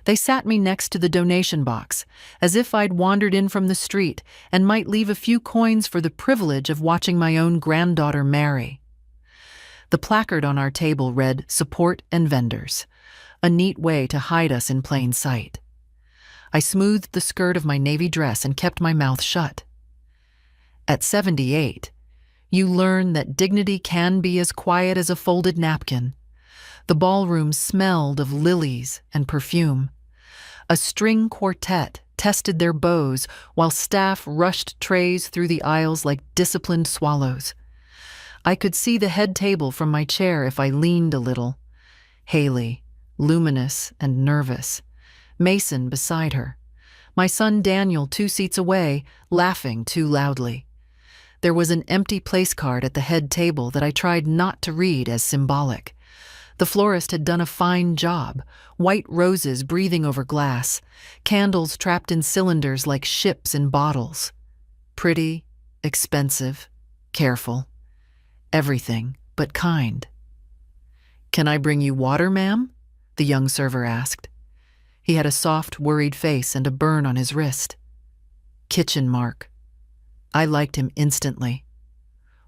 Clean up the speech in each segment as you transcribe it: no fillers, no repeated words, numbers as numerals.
They sat me next to the donation box, as if I'd wandered in from the street and might leave a few coins for the privilege of watching my own granddaughter marry. The placard on our table read, "Support and vendors," a neat way to hide us in plain sight. I smoothed the skirt of my navy dress and kept my mouth shut. At 78, you learn that dignity can be as quiet as a folded napkin. The ballroom smelled of lilies and perfume. A string quartet tested their bows while staff rushed trays through the aisles like disciplined swallows. I could see the head table from my chair if I leaned a little. Haley, luminous and nervous. Mason beside her. My son Daniel 2 seats away, laughing too loudly. There was an empty place card at the head table that I tried not to read as symbolic. The florist had done a fine job, white roses breathing over glass, candles trapped in cylinders like ships in bottles. Pretty, expensive, careful. Everything but kind. "Can I bring you water, ma'am?" the young server asked. He had a soft, worried face and a burn on his wrist. Kitchen mark. I liked him instantly.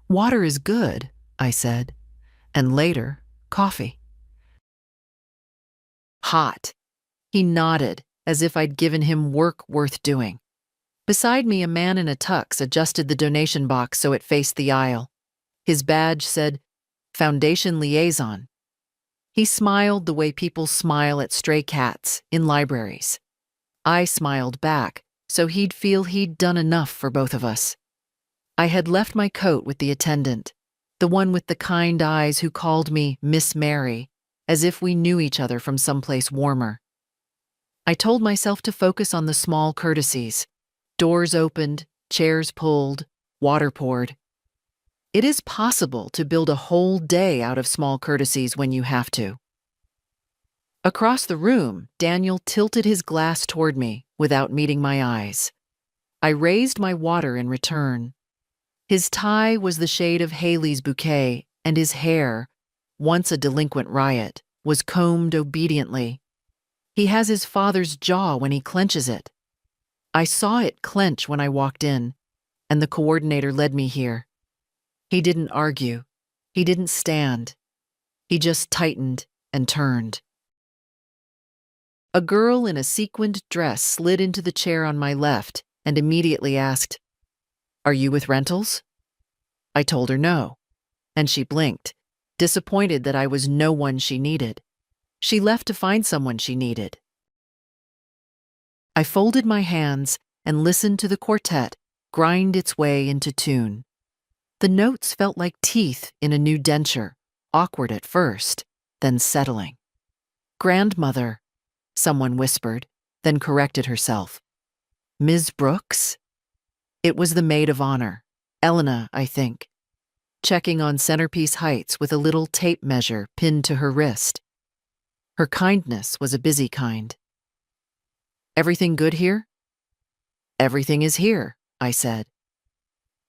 "Water is good," I said, and later, coffee. Hot. He nodded, as if I'd given him work worth doing. Beside me, a man in a tux adjusted the donation box so it faced the aisle. His badge said, "Foundation Liaison." He smiled the way people smile at stray cats in libraries. I smiled back, so he'd feel he'd done enough for both of us. I had left my coat with the attendant, the one with the kind eyes who called me Miss Mary, as if we knew each other from someplace warmer. I told myself to focus on the small courtesies. Doors opened, chairs pulled, water poured. It is possible to build a whole day out of small courtesies when you have to. Across the room, Daniel tilted his glass toward me without meeting my eyes. I raised my water in return. His tie was the shade of Haley's bouquet, and his hair, once a delinquent riot, was combed obediently. He has his father's jaw when he clenches it. I saw it clench when I walked in, and the coordinator led me here. He didn't argue. He didn't stand. He just tightened and turned. A girl in a sequined dress slid into the chair on my left and immediately asked, "Are you with rentals?" I told her no, and she blinked, disappointed that I was no one she needed. She left to find someone she needed. I folded my hands and listened to the quartet grind its way into tune. The notes felt like teeth in a new denture, awkward at first, then settling. "Grandmother," someone whispered, then corrected herself. "Ms. Brooks?" It was the maid of honor, Elena, I think, checking on centerpiece heights with a little tape measure pinned to her wrist. Her kindness was a busy kind. "Everything good here?" "Everything is here," I said.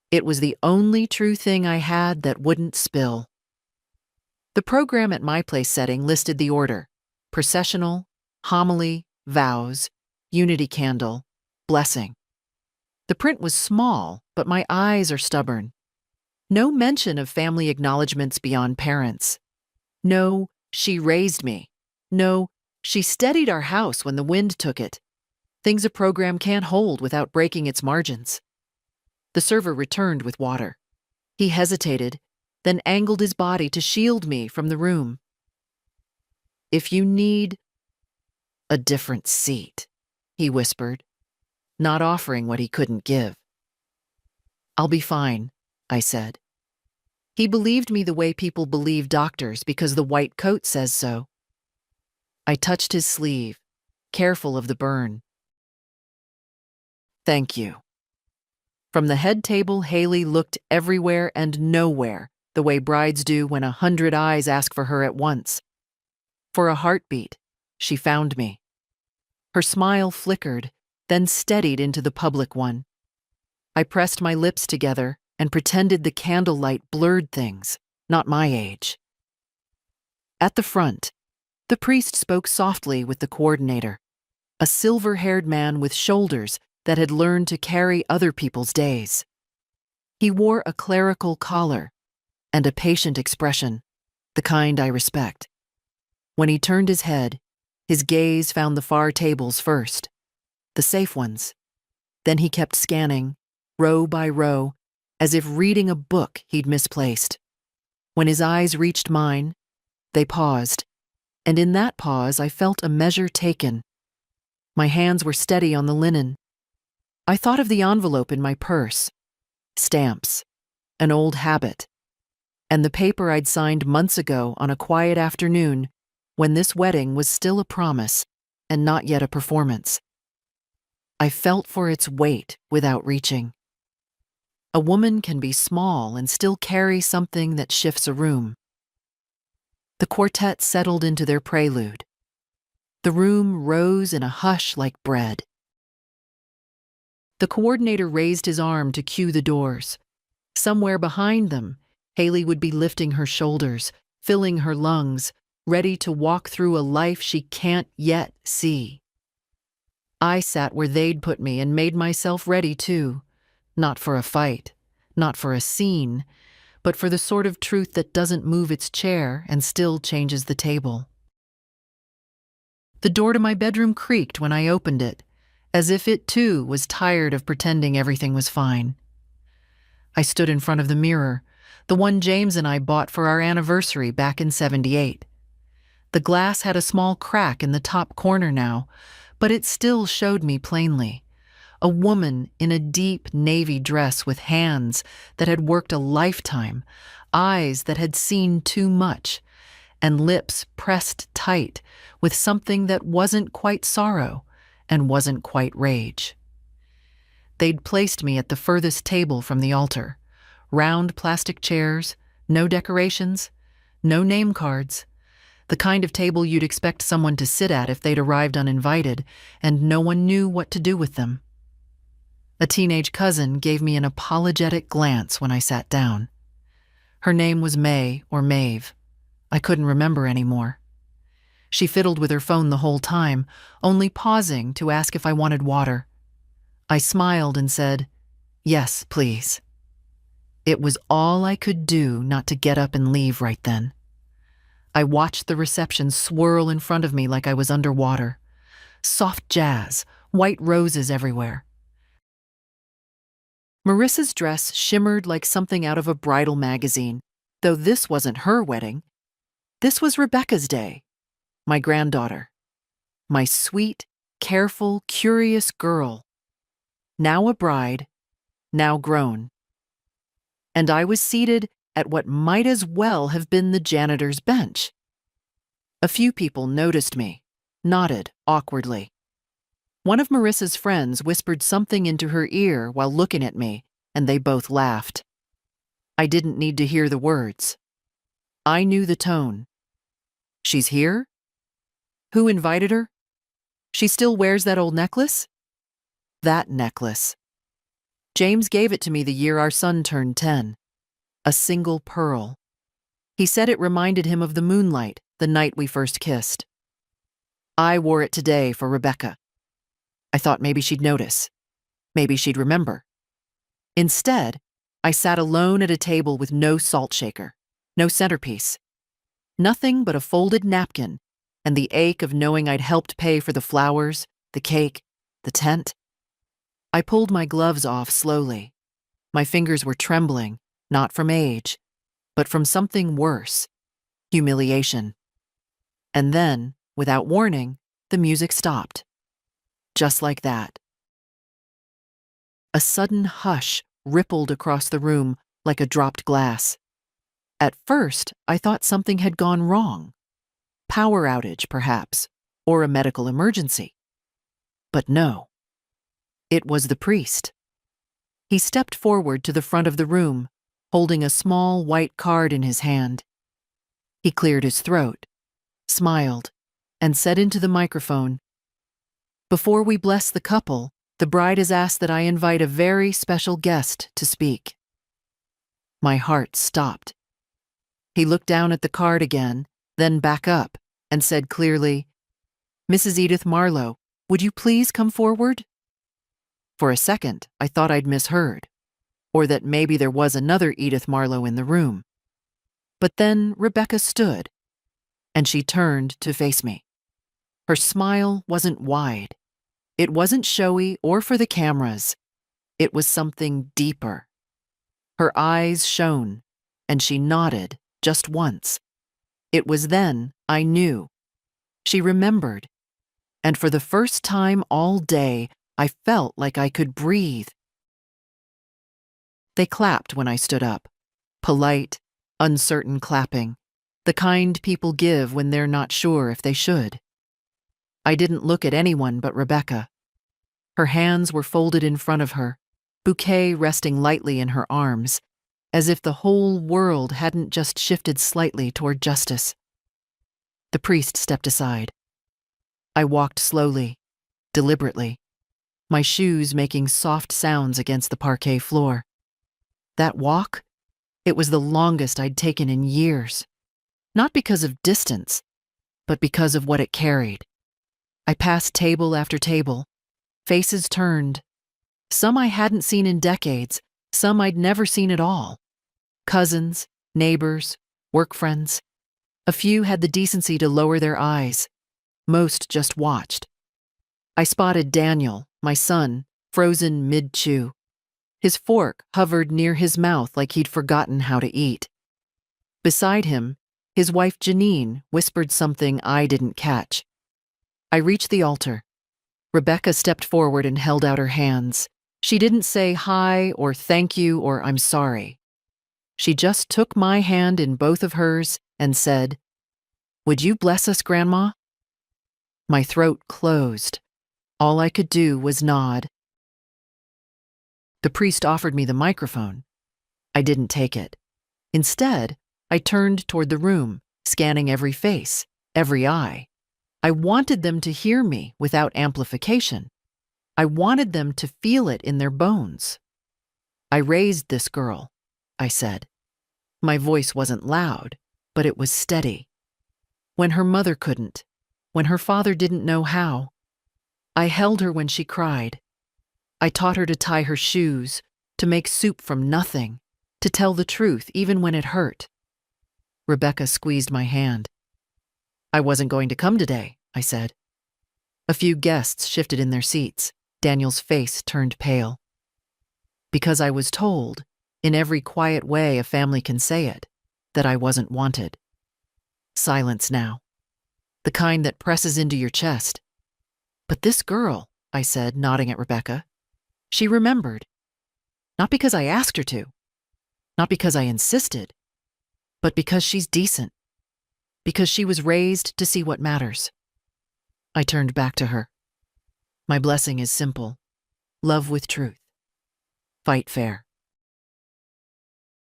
It was the only true thing I had that wouldn't spill. The program at my place setting listed the order: processional, homily, vows, unity candle, blessing. The print was small, but my eyes are stubborn. No mention of family acknowledgments beyond parents. No, "she raised me." No, "she steadied our house when the wind took it." Things a program can't hold without breaking its margins. The server returned with water. He hesitated, then angled his body to shield me from the room. "If you need a different seat," he whispered, not offering what he couldn't give. "I'll be fine," I said. He believed me the way people believe doctors because the white coat says so. I touched his sleeve, careful of the burn. "Thank you." From the head table, Haley looked everywhere and nowhere, the way brides do when 100 eyes ask for her at once. For a heartbeat, she found me. Her smile flickered, then steadied into the public one. I pressed my lips together and pretended the candlelight blurred things, not my age. At the front, the priest spoke softly with the coordinator. a silver-haired man with shoulders that had learned to carry other people's days. He wore a clerical collar and a patient expression, the kind I respect. When he turned his head, his gaze found the far tables first, the safe ones. Then he kept scanning, row by row, as if reading a book he'd misplaced. When his eyes reached mine, they paused, and in that pause I felt a measure taken. My hands were steady on the linen. I thought of the envelope in my purse, stamps, an old habit, and the paper I'd signed months ago on a quiet afternoon when this wedding was still a promise and not yet a performance. I felt for its weight without reaching. A woman can be small and still carry something that shifts a room. The quartet settled into their prelude. The room rose in a hush like bread. The coordinator raised his arm to cue the doors. Somewhere behind them, Haley would be lifting her shoulders, filling her lungs, ready to walk through a life she can't yet see. I sat where they'd put me and made myself ready too. Not for a fight, not for a scene, but for the sort of truth that doesn't move its chair and still changes the table. The door to my bedroom creaked when I opened it, as if it too was tired of pretending everything was fine. I stood in front of the mirror, the one James and I bought for our anniversary back in '78. The glass had a small crack in the top corner now, but it still showed me plainly. A woman in a deep navy dress with hands that had worked a lifetime, eyes that had seen too much, and lips pressed tight with something that wasn't quite sorrow and wasn't quite rage. They'd placed me at the furthest table from the altar. Round plastic chairs, no decorations, no name cards. The kind of table you'd expect someone to sit at if they'd arrived uninvited, and no one knew what to do with them. A teenage cousin gave me an apologetic glance when I sat down. Her name was May or Maeve. I couldn't remember anymore. She fiddled with her phone the whole time, only pausing to ask if I wanted water. I smiled and said, "Yes, please." It was all I could do not to get up and leave right then. I watched the reception swirl in front of me like I was underwater. Soft jazz, white roses everywhere. Marissa's dress shimmered like something out of a bridal magazine, though this wasn't her wedding. This was Rebecca's day, my granddaughter. My sweet, careful, curious girl. Now a bride, now grown. And I was seated at what might as well have been the janitor's bench. A few people noticed me, nodded awkwardly. One of Marissa's friends whispered something into her ear while looking at me, and they both laughed. I didn't need to hear the words. I knew the tone. She's here? Who invited her? She still wears that old necklace? That necklace. James gave it to me the year our son turned 10. A single pearl. He said it reminded him of the moonlight the night we first kissed. I wore it today for Rebecca. I thought maybe she'd notice. Maybe she'd remember. Instead, I sat alone at a table with no salt shaker, no centerpiece. Nothing but a folded napkin and the ache of knowing I'd helped pay for the flowers, the cake, the tent. I pulled my gloves off slowly. My fingers were trembling, not from age, but from something worse, humiliation. And then, without warning, the music stopped. Just like that. A sudden hush rippled across the room like a dropped glass. At first, I thought something had gone wrong. Power outage, perhaps, or a medical emergency. But no. It was the priest. He stepped forward to the front of the room, holding a small white card in his hand. He cleared his throat, smiled, and said into the microphone, "Before we bless the couple, the bride has asked that I invite a very special guest to speak." My heart stopped. He looked down at the card again, then back up, and said clearly, "Mrs. Edith Marlowe, Would you please come forward?" For a second, I thought I'd misheard, or that maybe there was another Edith Marlowe in the room. But then Rebecca stood, and she turned to face me. Her smile wasn't wide. It wasn't showy or for the cameras. It was something deeper. Her eyes shone, and she nodded just once. It was then I knew. She remembered, and for the first time all day, I felt like I could breathe. They clapped when I stood up. Polite, uncertain clapping, the kind people give when they're not sure if they should. I didn't look at anyone but Rebecca. Her hands were folded in front of her, bouquet resting lightly in her arms, as if the whole world hadn't just shifted slightly toward justice. The priest stepped aside. I walked slowly, deliberately, my shoes making soft sounds against the parquet floor. That walk, it was the longest I'd taken in years. Not because of distance, but because of what it carried. I passed table after table, faces turned. Some I hadn't seen in decades, some I'd never seen at all. Cousins, neighbors, work friends. A few had the decency to lower their eyes. Most just watched. I spotted Daniel, my son, frozen mid-chew. His fork hovered near his mouth like he'd forgotten how to eat. Beside him, his wife Janine whispered something I didn't catch. I reached the altar. Rebecca stepped forward and held out her hands. She didn't say hi or thank you or I'm sorry. She just took my hand in both of hers and said, "Would you bless us, Grandma?" My throat closed. All I could do was nod. The priest offered me the microphone. I didn't take it. Instead, I turned toward the room, scanning every face, every eye. I wanted them to hear me without amplification. I wanted them to feel it in their bones. "I raised this girl," I said. My voice wasn't loud, but it was steady. When her mother couldn't, when her father didn't know how, I held her when she cried. I taught her to tie her shoes, to make soup from nothing, to tell the truth even when it hurt. Rebecca squeezed my hand. "I wasn't going to come today," I said. A few guests shifted in their seats. Daniel's face turned pale. Because I was told, in every quiet way a family can say it, that I wasn't wanted. Silence now. The kind that presses into your chest. "But this girl," I said, nodding at Rebecca, "she remembered. Not because I asked her to, not because I insisted, but because she's decent. Because she was raised to see what matters." I turned back to her. My blessing is simple. Love with truth. Fight fair.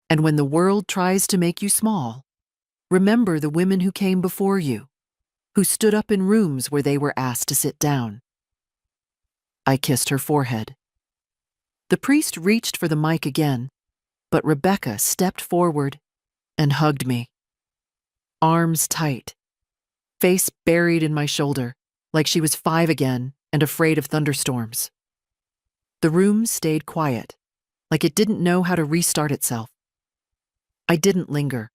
And when the world tries to make you small, remember the women who came before you, who stood up in rooms where they were asked to sit down. I kissed her forehead. The priest reached for the mic again, but Rebecca stepped forward and hugged me. Arms tight, face buried in my shoulder, like she was 5 again and afraid of thunderstorms. The room stayed quiet, like it didn't know how to restart itself. I didn't linger.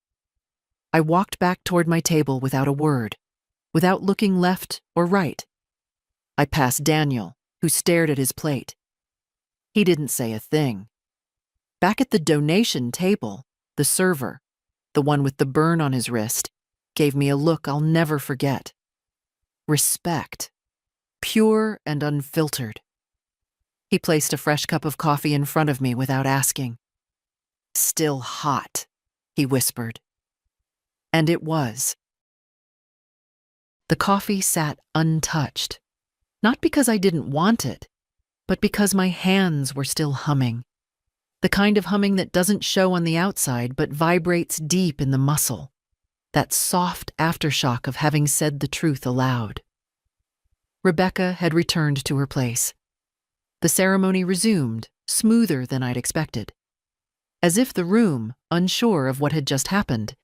I walked back toward my table without a word, without looking left or right. I passed Daniel, who stared at his plate. He didn't say a thing. Back at the donation table, the server, the one with the burn on his wrist, gave me a look I'll never forget. Respect. Pure and unfiltered. He placed a fresh cup of coffee in front of me without asking. "Still hot," he whispered. And it was. The coffee sat untouched, not because I didn't want it, but because my hands were still humming. The kind of humming that doesn't show on the outside but vibrates deep in the muscle. That soft aftershock of having said the truth aloud. Rebecca had returned to her place. The ceremony resumed, smoother than I'd expected. As if the room, unsure of what had just happened,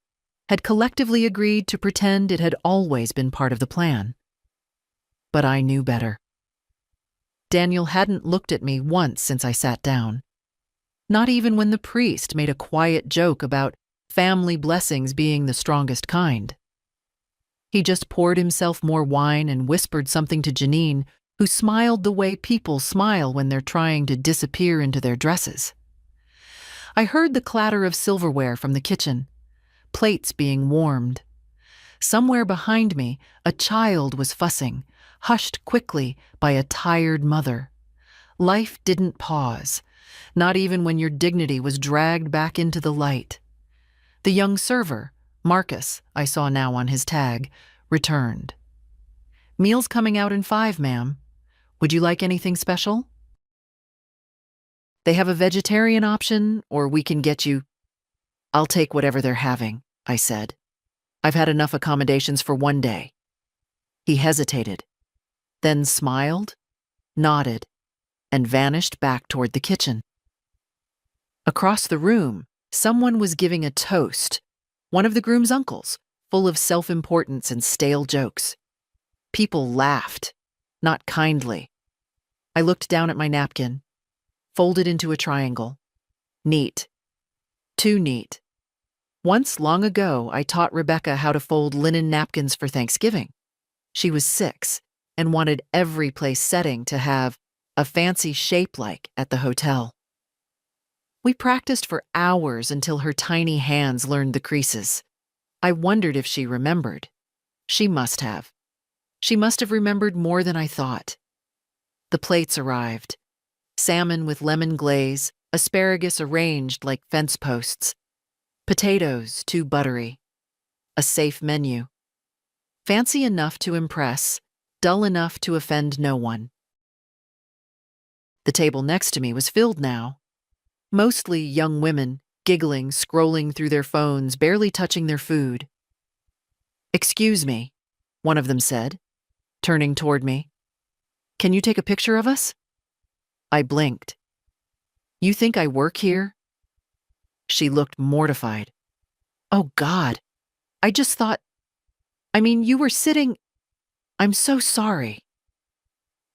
had collectively agreed to pretend it had always been part of the plan. But I knew better. Daniel hadn't looked at me once since I sat down. Not even when the priest made a quiet joke about family blessings being the strongest kind. He just poured himself more wine and whispered something to Janine, who smiled the way people smile when they're trying to disappear into their dresses. I heard the clatter of silverware from the kitchen, plates being warmed. Somewhere behind me, a child was fussing, hushed quickly by a tired mother. Life didn't pause, not even when your dignity was dragged back into the light. The young server, Marcus, I saw now on his tag, returned. "Meal's coming out in 5, ma'am. Would you like anything special?" "They have a vegetarian option, or we can get you—" "I'll take whatever they're having," I said. "I've had enough accommodations for one day." He hesitated, then smiled, nodded, and vanished back toward the kitchen. Across the room, someone was giving a toast, one of the groom's uncles, full of self-importance and stale jokes. People laughed, not kindly. I looked down at my napkin, folded into a triangle. Neat. Too neat. Once, long ago, I taught Rebecca how to fold linen napkins for Thanksgiving. She was 6 and wanted every place setting to have a fancy shape like at the hotel. We practiced for hours until her tiny hands learned the creases. I wondered if she remembered. She must have. She must have remembered more than I thought. The plates arrived. Salmon with lemon glaze, asparagus arranged like fence posts. Potatoes, too buttery. A safe menu. Fancy enough to impress, dull enough to offend no one. The table next to me was filled now. Mostly young women, giggling, scrolling through their phones, barely touching their food. "Excuse me," one of them said, turning toward me. "Can you take a picture of us?" I blinked. "You think I work here?" She looked mortified. "Oh, God. I just thought... you were sitting... I'm so sorry."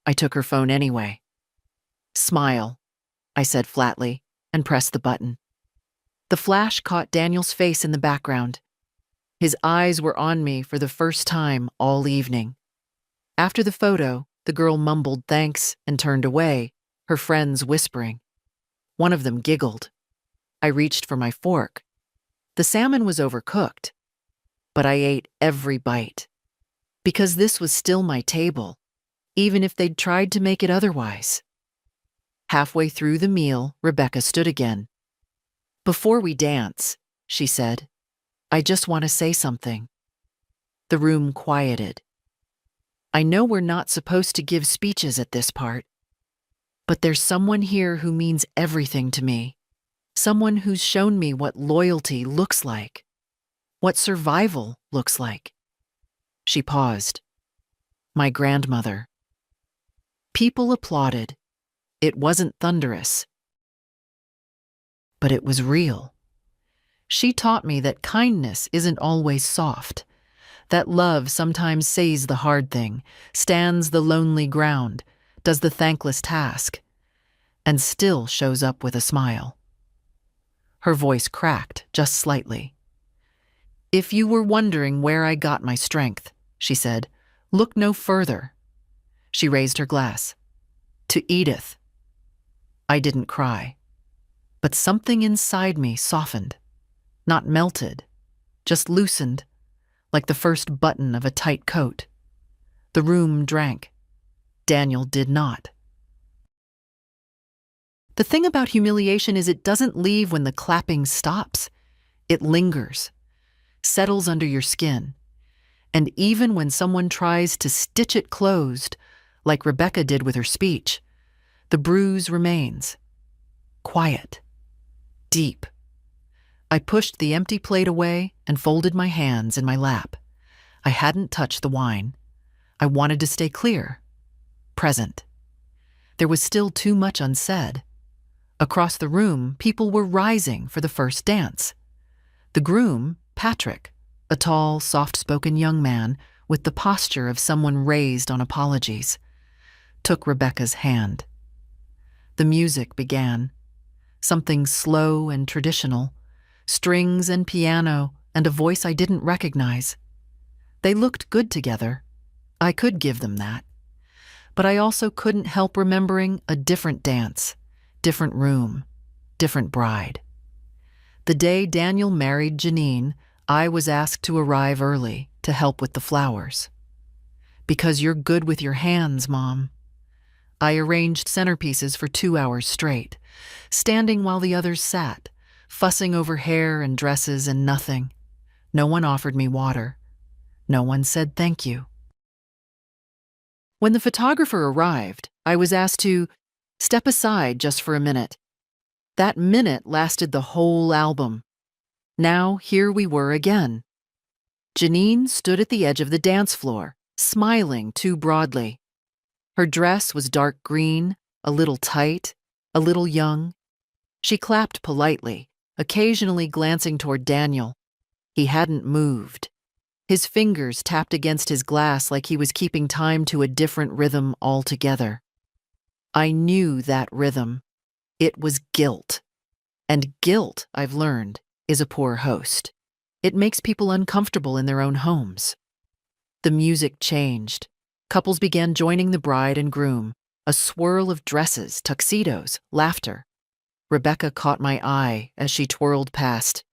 I took her phone anyway. "Smile," I said flatly, and pressed the button. The flash caught Daniel's face in the background. His eyes were on me for the first time all evening. After the photo, the girl mumbled thanks and turned away, her friends whispering. One of them giggled. I reached for my fork. The salmon was overcooked, but I ate every bite. Because this was still my table, even if they'd tried to make it otherwise. Halfway through the meal, Rebecca stood again. "Before we dance," she said, "I just want to say something." The room quieted. I know we're not supposed to give speeches at this part, but there's someone here who means everything to me. Someone who's shown me what loyalty looks like, what survival looks like. She paused. My grandmother. People applauded. It wasn't thunderous, but it was real. She taught me that kindness isn't always soft, that love sometimes says the hard thing, stands the lonely ground, does the thankless task, and still shows up with a smile. Her voice cracked just slightly. "If you were wondering where I got my strength," she said, "look no further." She raised her glass. "To Edith." I didn't cry, but something inside me softened, not melted, just loosened, like the first button of a tight coat. The room drank. Daniel did not. The thing about humiliation is it doesn't leave when the clapping stops. It lingers, settles under your skin. And even when someone tries to stitch it closed, like Rebecca did with her speech, the bruise remains. Quiet. Deep. I pushed the empty plate away and folded my hands in my lap. I hadn't touched the wine. I wanted to stay clear, present. There was still too much unsaid. Across the room, people were rising for the first dance. The groom, Patrick, a tall, soft-spoken young man with the posture of someone raised on apologies. took Rebecca's hand. The music began, something slow and traditional, strings and piano and a voice I didn't recognize. They looked good together. I could give them that. But I also couldn't help remembering a different dance, different room, different bride. The day Daniel married Janine, I was asked to arrive early to help with the flowers. Because you're good with your hands, Mom. I arranged centerpieces for 2 hours straight, standing while the others sat, fussing over hair and dresses and nothing. No one offered me water. No one said thank you. When the photographer arrived, I was asked to step aside just for a minute. That minute lasted the whole album. Now here we were again. Janine stood at the edge of the dance floor, smiling too broadly. Her dress was dark green, a little tight, a little young. She clapped politely, occasionally glancing toward Daniel. He hadn't moved. His fingers tapped against his glass like he was keeping time to a different rhythm altogether. I knew that rhythm. It was guilt. And guilt, I've learned, is a poor host. It makes people uncomfortable in their own homes. The music changed. Couples began joining the bride and groom, a swirl of dresses, tuxedos, laughter. Rebecca caught my eye as she twirled past.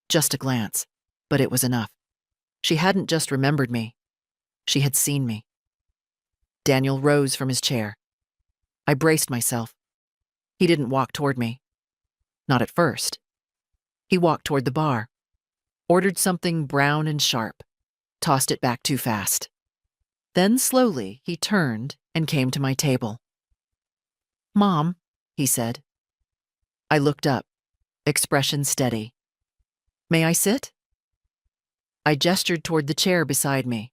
Just a glance, but it was enough. She hadn't just remembered me. She had seen me. Daniel rose from his chair. I braced myself. He didn't walk toward me. Not at first. He walked toward the bar, ordered something brown and sharp, tossed it back too fast. Then slowly he turned and came to my table. "Mom," he said. I looked up, expression steady. "May I sit?" I gestured toward the chair beside me.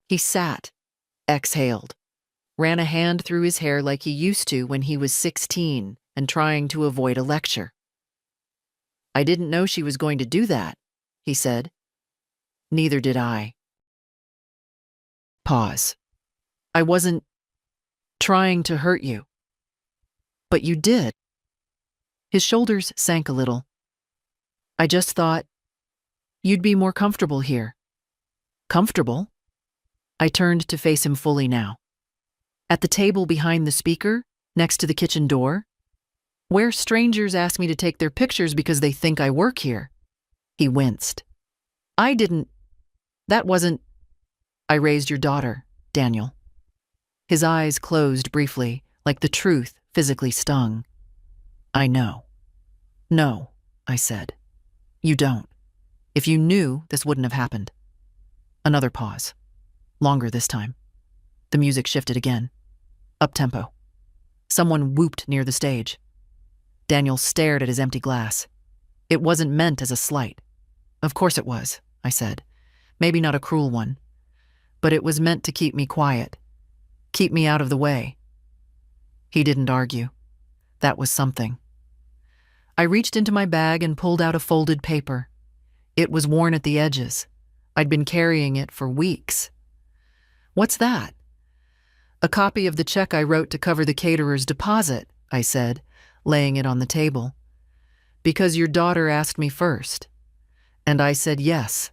He sat, exhaled, ran a hand through his hair like he used to when he was 16 and trying to avoid a lecture. "I didn't know she was going to do that," he said. Neither did I. Pause. "I wasn't trying to hurt you." "But you did." His shoulders sank a little. "I just thought you'd be more comfortable here." "Comfortable?" I turned to face him fully now. "At the table behind the speaker, next to the kitchen door, where strangers ask me to take their pictures because they think I work here." He winced. That wasn't. "I raised your daughter, Daniel." His eyes closed briefly, like the truth physically stung. "I know." "No," I said. "You don't. If you knew, this wouldn't have happened." Another pause. Longer this time. The music shifted again. Up-tempo. Someone whooped near the stage. Daniel stared at his empty glass. "It wasn't meant as a slight." "Of course it was," I said. "Maybe not a cruel one. But it was meant to keep me quiet. Keep me out of the way." He didn't argue. That was something. I reached into my bag and pulled out a folded paper. It was worn at the edges. I'd been carrying it for weeks. "What's that?" "A copy of the check I wrote to cover the caterer's deposit," I said, laying it on the table. "Because your daughter asked me first. And I said yes."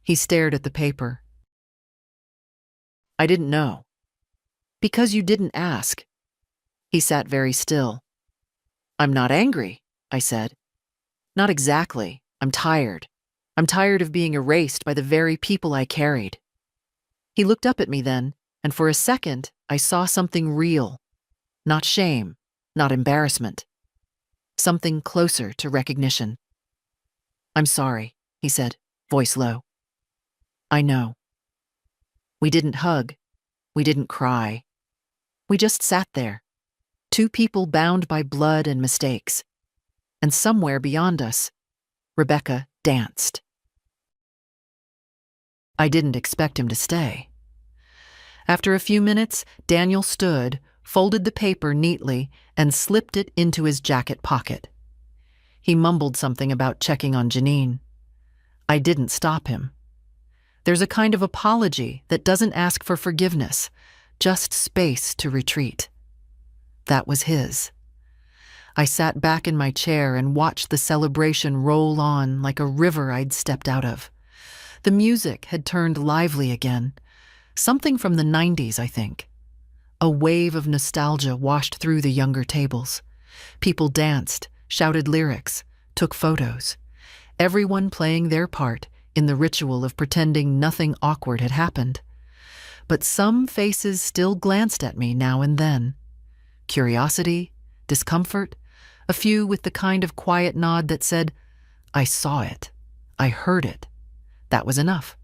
He stared at the paper. "I didn't know." "Because you didn't ask." He sat very still. "I'm not angry," I said. "Not exactly. I'm tired. I'm tired of being erased by the very people I carried." He looked up at me then, and for a second, I saw something real. Not shame, not embarrassment. Something closer to recognition. "I'm sorry," he said, voice low. "I know." We didn't hug. We didn't cry. We just sat there. Two people bound by blood and mistakes. And somewhere beyond us, Rebecca danced. I didn't expect him to stay. After a few minutes, Daniel stood, folded the paper neatly, and slipped it into his jacket pocket. He mumbled something about checking on Janine. I didn't stop him. There's a kind of apology that doesn't ask for forgiveness, just space to retreat. That was his. I sat back in my chair and watched the celebration roll on like a river I'd stepped out of. The music had turned lively again. Something from the 90s, I think. A wave of nostalgia washed through the younger tables. People danced, shouted lyrics, took photos. Everyone playing their part in the ritual of pretending nothing awkward had happened. But some faces still glanced at me now and then. Curiosity, discomfort, a few with the kind of quiet nod that said, "I saw it. I heard it." That was enough.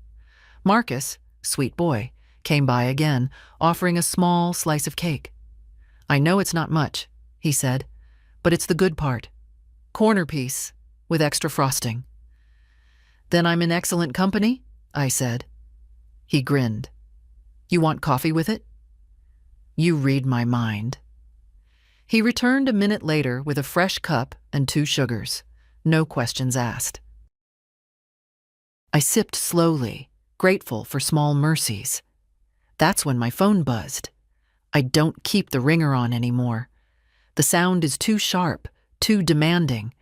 Marcus, sweet boy, came by again, offering a small slice of cake. "I know it's not much," he said, "but it's the good part. Corner piece, with extra frosting." "Then I'm in excellent company?" I said. He grinned. "You want coffee with it?" "You read my mind." He returned a minute later with a fresh cup and 2 sugars. No questions asked. I sipped slowly, grateful for small mercies. That's when my phone buzzed. I don't keep the ringer on anymore. The sound is too sharp, too demanding,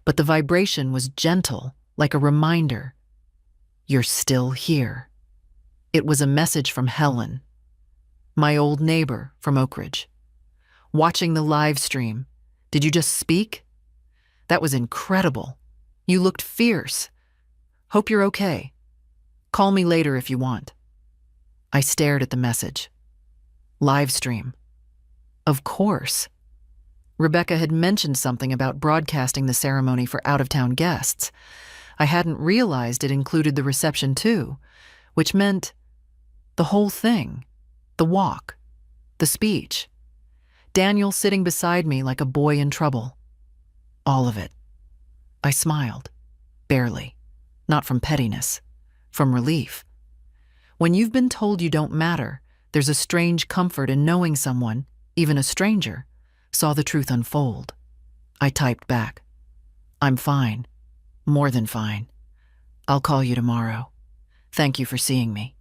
but the vibration was gentle, like a reminder. "You're still here." It was a message from Helen, my old neighbor from Oak Ridge. "Watching the live stream. Did you just speak? That was incredible. You looked fierce. Hope you're okay. Call me later if you want." I stared at the message. Live stream. Of course. Rebecca had mentioned something about broadcasting the ceremony for out-of-town guests. I hadn't realized it included the reception too, which meant the whole thing, the walk, the speech, Daniel sitting beside me like a boy in trouble. All of it. I smiled, barely, not from pettiness, from relief. When you've been told you don't matter, there's a strange comfort in knowing someone, even a stranger, saw the truth unfold. I typed back, "I'm fine. More than fine. I'll call you tomorrow. Thank you for seeing me."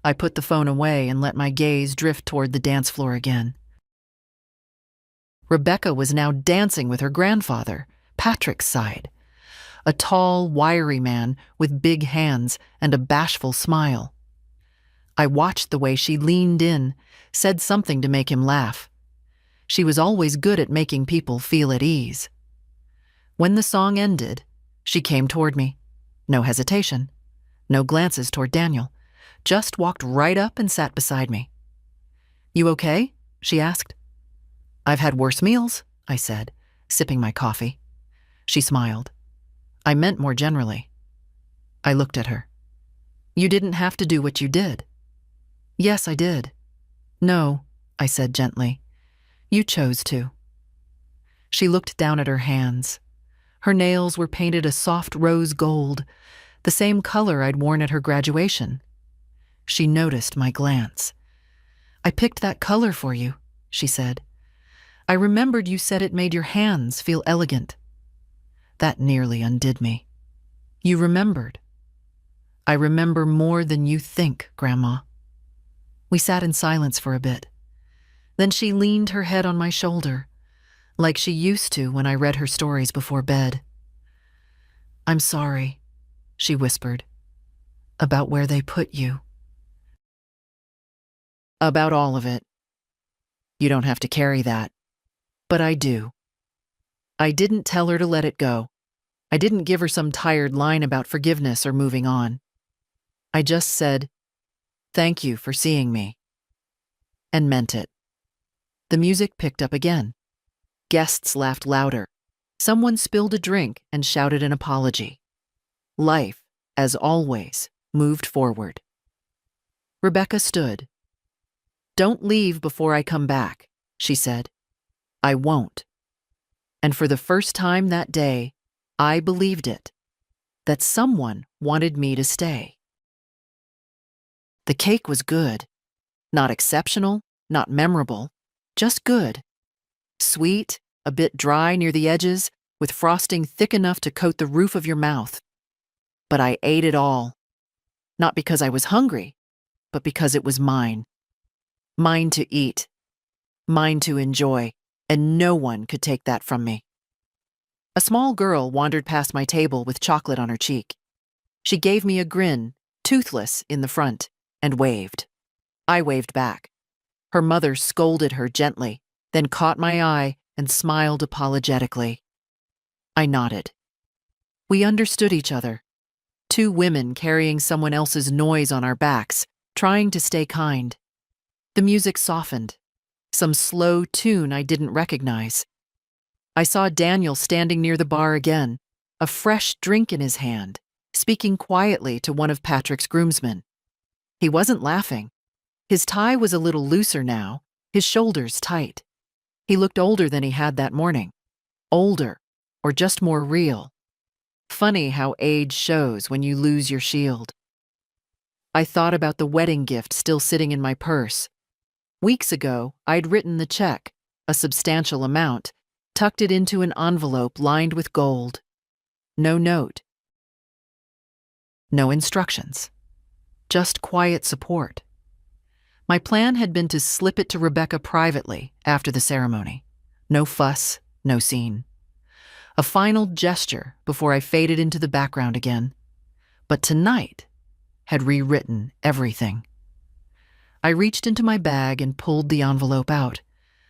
I put the phone away and let my gaze drift toward the dance floor again. Rebecca was now dancing with her grandfather, Patrick's side. A tall, wiry man with big hands and a bashful smile. I watched the way she leaned in, said something to make him laugh. She was always good at making people feel at ease. When the song ended, she came toward me. No hesitation. No glances toward Daniel. Just walked right up and sat beside me. "You okay?" she asked. "I've had worse meals," I said, sipping my coffee. She smiled. "I meant more generally." I looked at her. "You didn't have to do what you did." "Yes, I did." "No," I said gently. "You chose to." She looked down at her hands. Her nails were painted a soft rose gold, the same color I'd worn at her graduation. She noticed my glance. "I picked that color for you," she said. "I remembered you said it made your hands feel elegant." That nearly undid me. "You remembered." "I remember more than you think, Grandma." We sat in silence for a bit. Then she leaned her head on my shoulder, like she used to when I read her stories before bed. "I'm sorry," she whispered, "about where they put you." "About all of it. You don't have to carry that. But I do." I didn't tell her to let it go. I didn't give her some tired line about forgiveness or moving on. I just said, "Thank you for seeing me," and meant it. The music picked up again. Guests laughed louder. Someone spilled a drink and shouted an apology. Life, as always, moved forward. Rebecca stood. "Don't leave before I come back," she said. "I won't." And for the first time that day, I believed it, that someone wanted me to stay. The cake was good. Not exceptional, not memorable, just good. Sweet, a bit dry near the edges, with frosting thick enough to coat the roof of your mouth. But I ate it all. Not because I was hungry, but because it was mine. Mine to eat, mine to enjoy, and no one could take that from me. A small girl wandered past my table with chocolate on her cheek. She gave me a grin, toothless in the front, and waved. I waved back. Her mother scolded her gently, then caught my eye and smiled apologetically. I nodded. We understood each other. Two women carrying someone else's noise on our backs, trying to stay kind. The music softened. Some slow tune I didn't recognize. I saw Daniel standing near the bar again, a fresh drink in his hand, speaking quietly to one of Patrick's groomsmen. He wasn't laughing. His tie was a little looser now, his shoulders tight. He looked older than he had that morning. Older, or just more real. Funny how age shows when you lose your shield. I thought about the wedding gift still sitting in my purse. Weeks ago, I'd written the check, a substantial amount, tucked it into an envelope lined with gold. No note. No instructions. Just quiet support. My plan had been to slip it to Rebecca privately after the ceremony. No fuss, no scene. A final gesture before I faded into the background again. But tonight had rewritten everything. I reached into my bag and pulled the envelope out,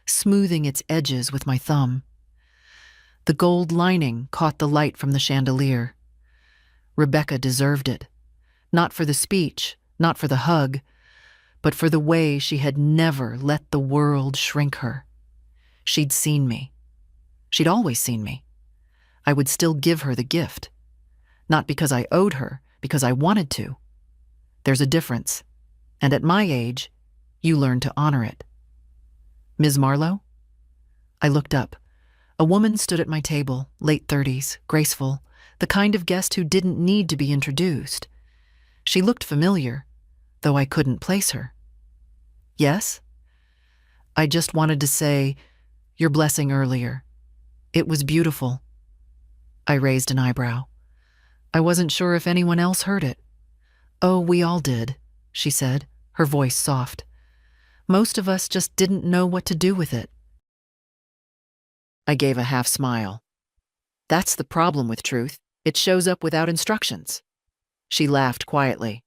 smoothing its edges with my thumb. The gold lining caught the light from the chandelier. Rebecca deserved it. Not for the speech, not for the hug, but for the way she had never let the world shrink her. She'd seen me. She'd always seen me. I would still give her the gift. Not because I owed her, because I wanted to. There's a difference, and at my age, you learn to honor it. Ms. Marlowe? I looked up. A woman stood at my table, late 30s, graceful, the kind of guest who didn't need to be introduced. She looked familiar, though I couldn't place her. Yes? I just wanted to say, your blessing earlier. It was beautiful. I raised an eyebrow. I wasn't sure if anyone else heard it. Oh, we all did, she said, her voice soft. Most of us just didn't know what to do with it. I gave a half smile. That's the problem with truth. It shows up without instructions. She laughed quietly.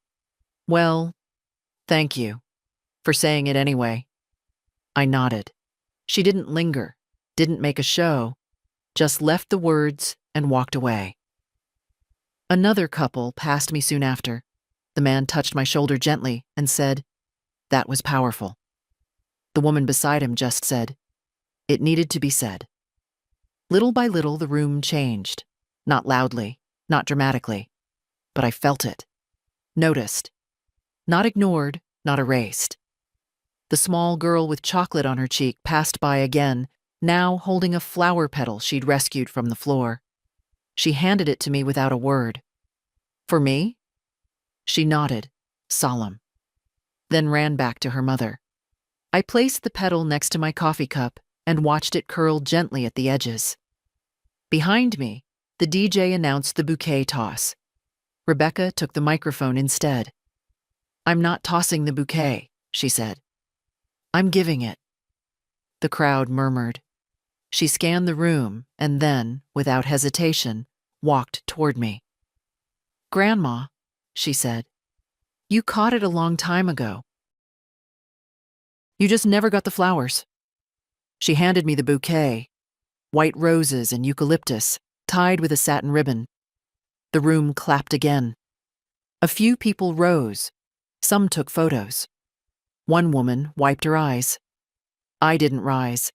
Well, thank you for saying it anyway. I nodded. She didn't linger, didn't make a show, just left the words and walked away. Another couple passed me soon after. The man touched my shoulder gently and said, "That was powerful." The woman beside him just said, "It needed to be said." Little by little, the room changed. Not loudly, not dramatically, but I felt it. Noticed. Not ignored, not erased. The small girl with chocolate on her cheek passed by again, now holding a flower petal she'd rescued from the floor. She handed it to me without a word. For me? She nodded, solemn, then ran back to her mother. I placed the petal next to my coffee cup and watched it curl gently at the edges. Behind me, the DJ announced the bouquet toss. Rebecca took the microphone instead. "I'm not tossing the bouquet," she said. "I'm giving it." The crowd murmured. She scanned the room and then, without hesitation, walked toward me. "Grandma," she said, "you caught it a long time ago. You just never got the flowers." She handed me the bouquet, white roses and eucalyptus, tied with a satin ribbon. The room clapped again. A few people rose. Some took photos. One woman wiped her eyes. I didn't rise.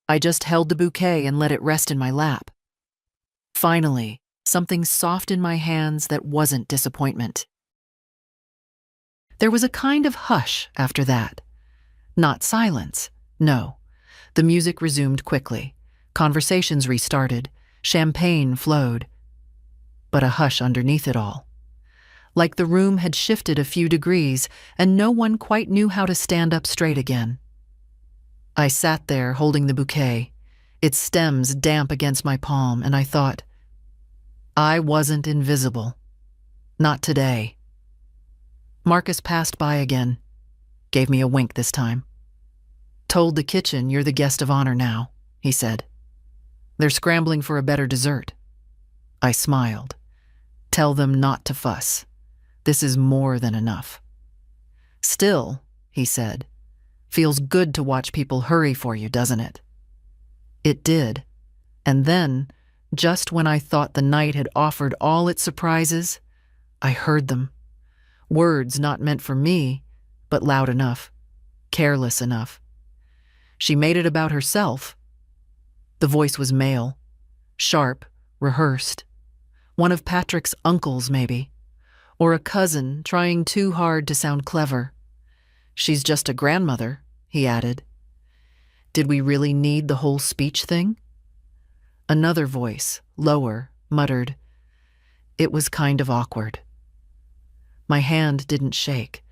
I just held the bouquet and let it rest in my lap. Finally, something soft in my hands that wasn't disappointment. There was a kind of hush after that. Not silence, no. The music resumed quickly. Conversations restarted. Champagne flowed. But a hush underneath it all. Like the room had shifted a few degrees and no one quite knew how to stand up straight again. I sat there holding the bouquet, its stems damp against my palm, and I thought, I wasn't invisible. Not today. Marcus passed by again, gave me a wink this time. Told the kitchen you're the guest of honor now, he said. They're scrambling for a better dessert. I smiled. Tell them not to fuss. This is more than enough. Still, he said, feels good to watch people hurry for you, doesn't it? It did. And then, just when I thought the night had offered all its surprises, I heard them. Words not meant for me, but loud enough, careless enough. She made it about herself. The voice was male, sharp, rehearsed. One of Patrick's uncles, maybe, or a cousin trying too hard to sound clever. She's just a grandmother, he added. Did we really need the whole speech thing? Another voice, lower, muttered, "It was kind of awkward." My hand didn't shake.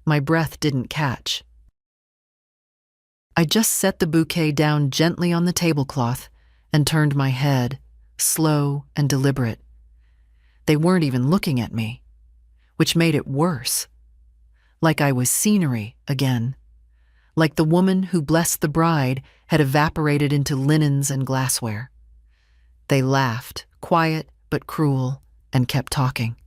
My breath didn't catch. I just set the bouquet down gently on the tablecloth and turned my head, slow and deliberate. They weren't even looking at me, which made it worse. Like I was scenery again. Like the woman who blessed the bride had evaporated into linens and glassware. They laughed, quiet but cruel, and kept talking.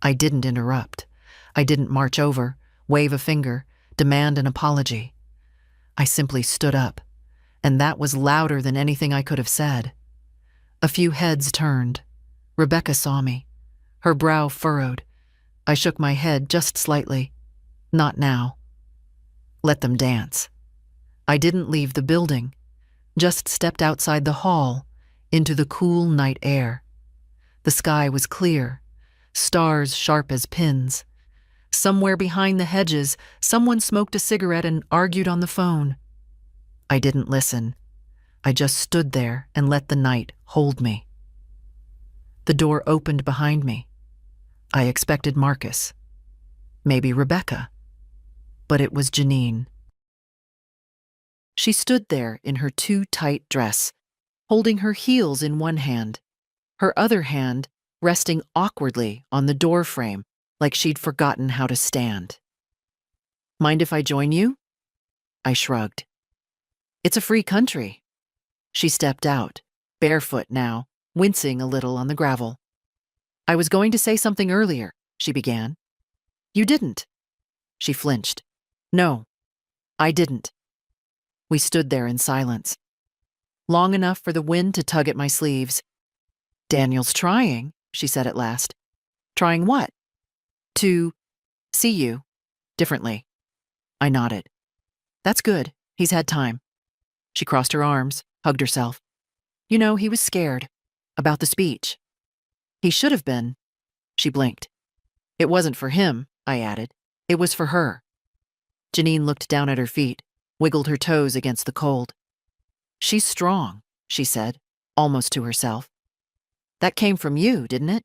I didn't interrupt. I didn't march over, wave a finger, demand an apology. I simply stood up, and that was louder than anything I could have said. A few heads turned. Rebecca saw me. Her brow furrowed. I shook my head just slightly. Not now. Let them dance. I didn't leave the building, just stepped outside the hall, into the cool night air. The sky was clear, stars sharp as pins. Somewhere behind the hedges, someone smoked a cigarette and argued on the phone. I didn't listen. I just stood there and let the night hold me. The door opened behind me. I expected Marcus. Maybe Rebecca. But it was Janine. She stood there in her too tight dress, holding her heels in one hand, her other hand resting awkwardly on the door frame like she'd forgotten how to stand. "Mind if I join you?" I shrugged. "It's a free country." She stepped out, barefoot now, wincing a little on the gravel. "I was going to say something earlier," she began. "You didn't." She flinched. "No, I didn't." We stood there in silence, long enough for the wind to tug at my sleeves. "Daniel's trying," she said at last. "Trying what?" "To see you differently." I nodded. "That's good. He's had time." She crossed her arms, hugged herself. "You know, he was scared about the speech." "He should have been." She blinked. "It wasn't for him," I added. "It was for her." Janine looked down at her feet, wiggled her toes against the cold. "She's strong," she said, almost to herself. "That came from you, didn't it?"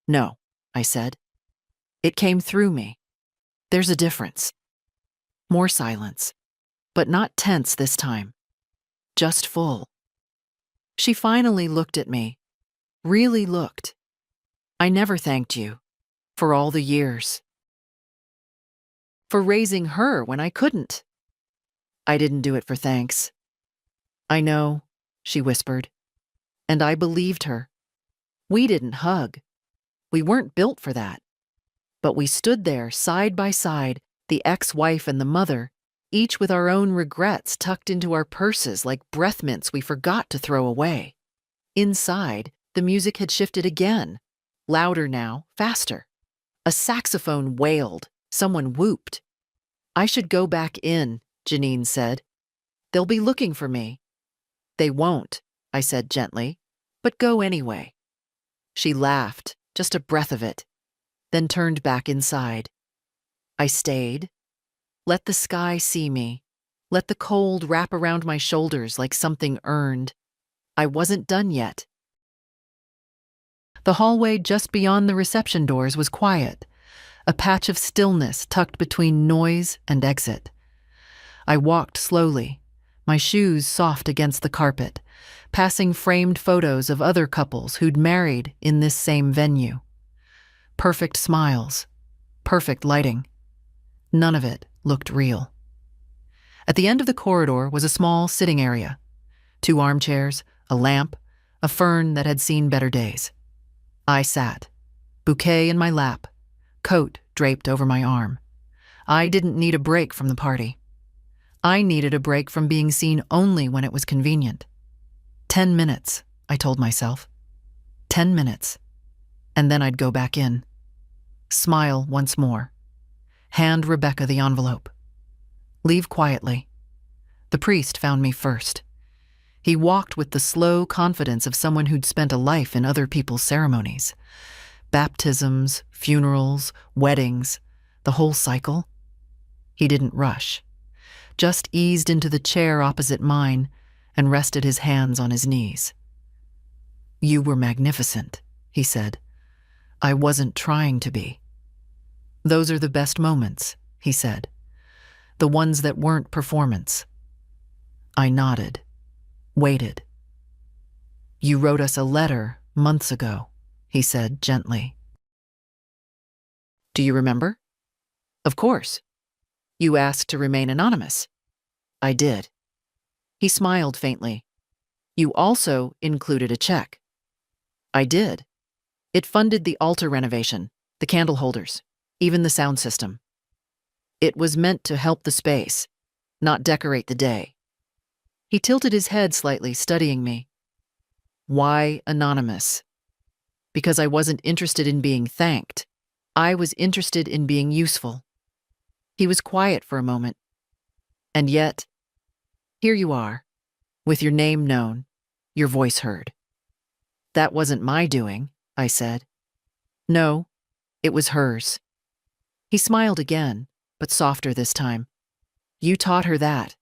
"No," I said. "It came through me. There's a difference." More silence, but not tense this time. Just full. She finally looked at me. Really looked. "I never thanked you. For all the years. For raising her when I couldn't." "I didn't do it for thanks." "I know," she whispered. And I believed her. We didn't hug. We weren't built for that. But we stood there side by side, the ex-wife and the mother, each with our own regrets tucked into our purses like breath mints we forgot to throw away. Inside, the music had shifted again. Louder now, faster. A saxophone wailed. Someone whooped. "I should go back in," Janine said. "They'll be looking for me." "They won't," I said gently, "but go anyway." She laughed, just a breath of it, then turned back inside. I stayed. Let the sky see me. Let the cold wrap around my shoulders like something earned. I wasn't done yet. The hallway just beyond the reception doors was quiet, a patch of stillness tucked between noise and exit. I walked slowly, my shoes soft against the carpet, passing framed photos of other couples who'd married in this same venue. Perfect smiles, perfect lighting. None of it looked real. At the end of the corridor was a small sitting area. 2 armchairs, a lamp, a fern that had seen better days. I sat, bouquet in my lap, coat draped over my arm. I didn't need a break from the party. I needed a break from being seen only when it was convenient. 10 minutes, I told myself. 10 minutes. And then I'd go back in. Smile once more. Hand Rebecca the envelope. Leave quietly. The priest found me first. He walked with the slow confidence of someone who'd spent a life in other people's ceremonies. Baptisms, funerals, weddings, the whole cycle. He didn't rush, just eased into the chair opposite mine and rested his hands on his knees. "You were magnificent," he said. "I wasn't trying to be." "Those are the best moments," he said. "The ones that weren't performance." I nodded, waited. "You wrote us a letter months ago," he said gently. "Do you remember?" "Of course. You asked to remain anonymous." "I did." He smiled faintly. "You also included a check." "I did. It funded the altar renovation, the candle holders, even the sound system. It was meant to help the space, not decorate the day." He tilted his head slightly, studying me. "Why anonymous?" "Because I wasn't interested in being thanked. I was interested in being useful." He was quiet for a moment. "And yet, here you are, with your name known, your voice heard." "That wasn't my doing," I said. "No, it was hers." He smiled again, but softer this time. "You taught her that."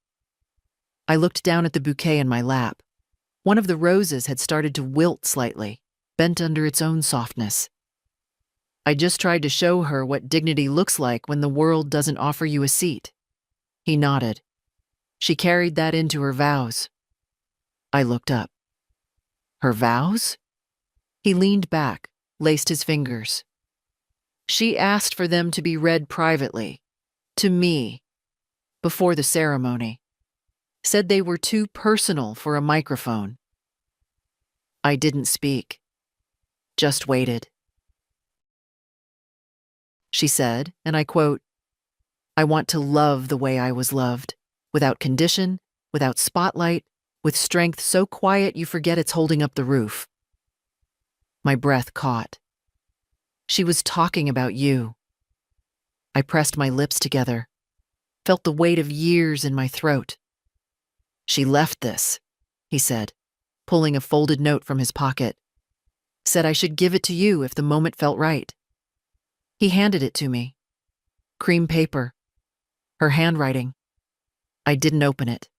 I looked down at the bouquet in my lap. One of the roses had started to wilt slightly, bent under its own softness. "I just tried to show her what dignity looks like when the world doesn't offer you a seat." He nodded. "She carried that into her vows." I looked up. "Her vows?" He leaned back, laced his fingers. "She asked for them to be read privately, to me, before the ceremony. Said they were too personal for a microphone." I didn't speak, just waited. She said, and I quote, "I want to love the way I was loved, without condition, without spotlight, with strength so quiet you forget it's holding up the roof." My breath caught. She was talking about you. I pressed my lips together, felt the weight of years in my throat. "She left this," he said, pulling a folded note from his pocket. "Said I should give it to you if the moment felt right." He handed it to me. Cream paper. Her handwriting. I didn't open it.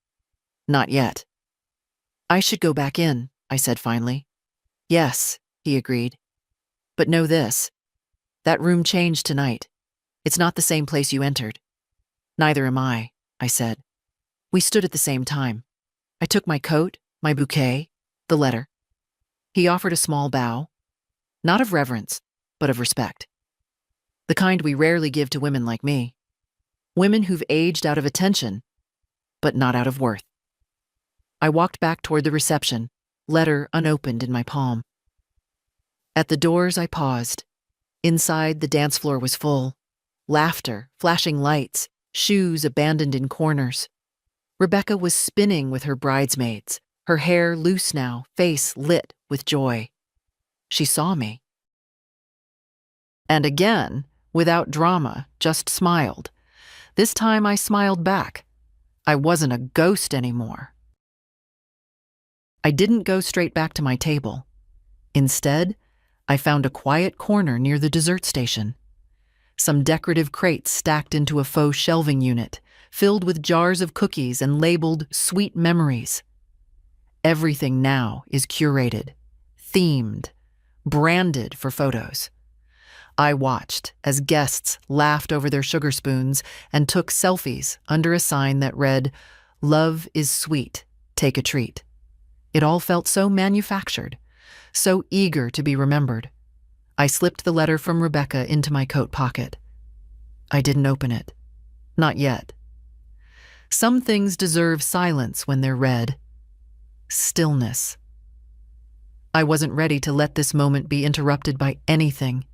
Not yet. "I should go back in," I said finally. "Yes," he agreed. "But know this. That room changed tonight. It's not the same place you entered." "Neither am I," I said. We stood at the same time. I took my coat, my bouquet, the letter. He offered a small bow, not of reverence, but of respect. The kind we rarely give to women like me. Women who've aged out of attention, but not out of worth. I walked back toward the reception, letter unopened in my palm. At the doors, I paused. Inside, the dance floor was full. Laughter, flashing lights, shoes abandoned in corners. Rebecca was spinning with her bridesmaids, her hair loose now, face lit with joy. She saw me. And again, without drama, just smiled. This time I smiled back. I wasn't a ghost anymore. I didn't go straight back to my table. Instead, I found a quiet corner near the dessert station. Some decorative crates stacked into a faux shelving unit, filled with jars of cookies and labeled "Sweet Memories." Everything now is curated, themed, branded for photos. I watched as guests laughed over their sugar spoons and took selfies under a sign that read, "Love is sweet, take a treat." It all felt so manufactured, so eager to be remembered. I slipped the letter from Rebecca into my coat pocket. I didn't open it. Not yet. Some things deserve silence when they're read. Stillness. I wasn't ready to let this moment be interrupted by anything,